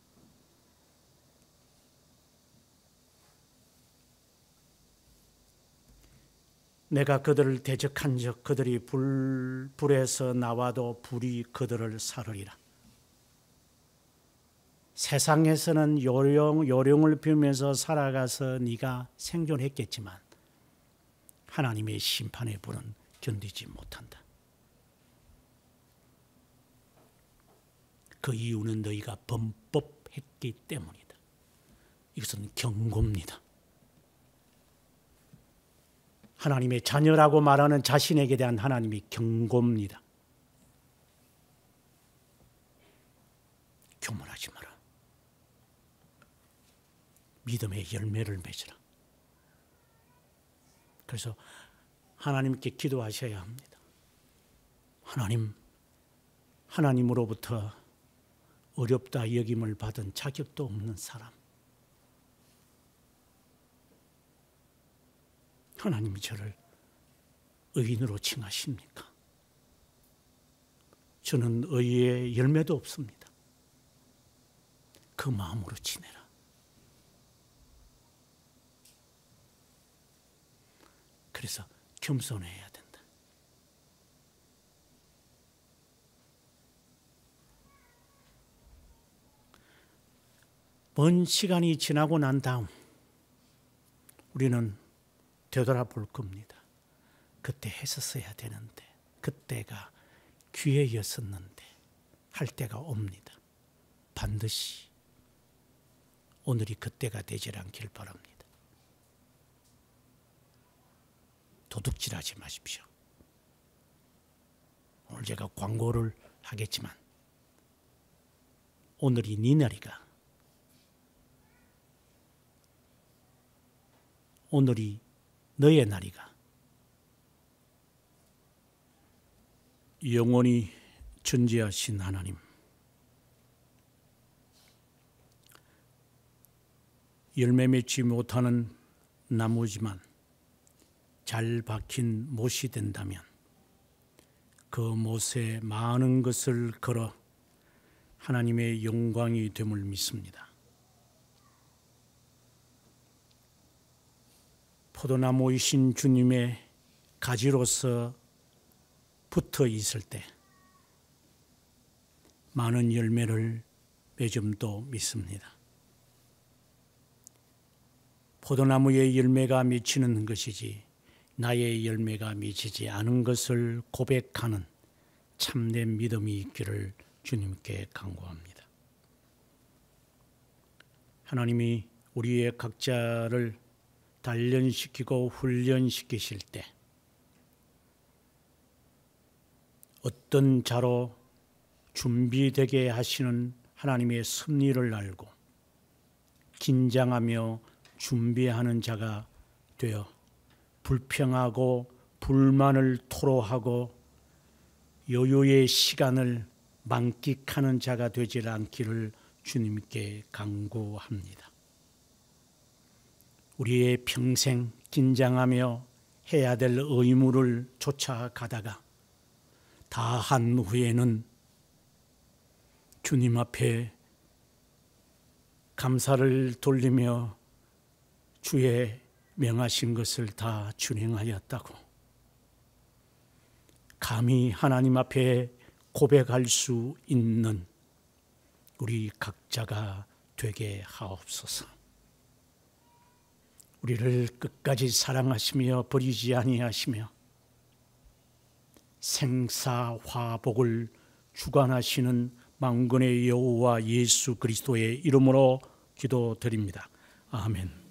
내가 그들을 대적한 적 그들이 불에서 나와도 불이 그들을 사르리라. 세상에서는 요령을 피우면서 살아가서 네가 생존했겠지만 하나님의 심판의 불은 견디지 못한다. 그 이유는 너희가 범법했기 때문이다. 이것은 경고입니다. 하나님의 자녀라고 말하는 자신에게 대한 하나님의 경고입니다. 교만하지 마라. 믿음의 열매를 맺으라. 그래서 하나님께 기도하셔야 합니다. 하나님으로부터 어렵다 여김을 받은 자격도 없는 사람. 하나님이 저를 의인으로 칭하십니까? 저는 의의 열매도 없습니다. 그 마음으로 지내라. 그래서 겸손해야 된다. 먼 시간이 지나고 난 다음 우리는 되돌아볼 겁니다. 그때 했었어야 되는데, 그때가 기회였었는데 할 때가 옵니다. 반드시 오늘이 그때가 되질 않길 바랍니다. 도둑질하지 마십시오. 오늘 제가 광고를 하겠지만 오늘이 네 날이가. 오늘이 너의 날이가. 영원히 존재하신 하나님, 열매 맺지 못하는 나무지만 잘 박힌 못이 된다면 그 못에 많은 것을 걸어 하나님의 영광이 됨을 믿습니다. 포도나무이신 주님의 가지로서 붙어 있을 때 많은 열매를 맺음도 믿습니다. 포도나무의 열매가 맺히는 것이지 나의 열매가 맺히지 않은 것을 고백하는 참된 믿음이 있기를 주님께 간구합니다. 하나님이 우리의 각자를 단련시키고 훈련시키실 때 어떤 자로 준비되게 하시는 하나님의 섭리를 알고 긴장하며 준비하는 자가 되어 불평하고 불만을 토로하고 여유의 시간을 만끽하는 자가 되지 않기를 주님께 간구합니다. 우리의 평생 긴장하며 해야 될 의무를 쫓아가다가 다 한 후에는 주님 앞에 감사를 돌리며 주의 명하신 것을 다 준행하였다고 감히 하나님 앞에 고백할 수 있는 우리 각자가 되게 하옵소서. 우리를 끝까지 사랑하시며 버리지 아니하시며 생사화복을 주관하시는 만군의 여호와 예수 그리스도의 이름으로 기도드립니다. 아멘.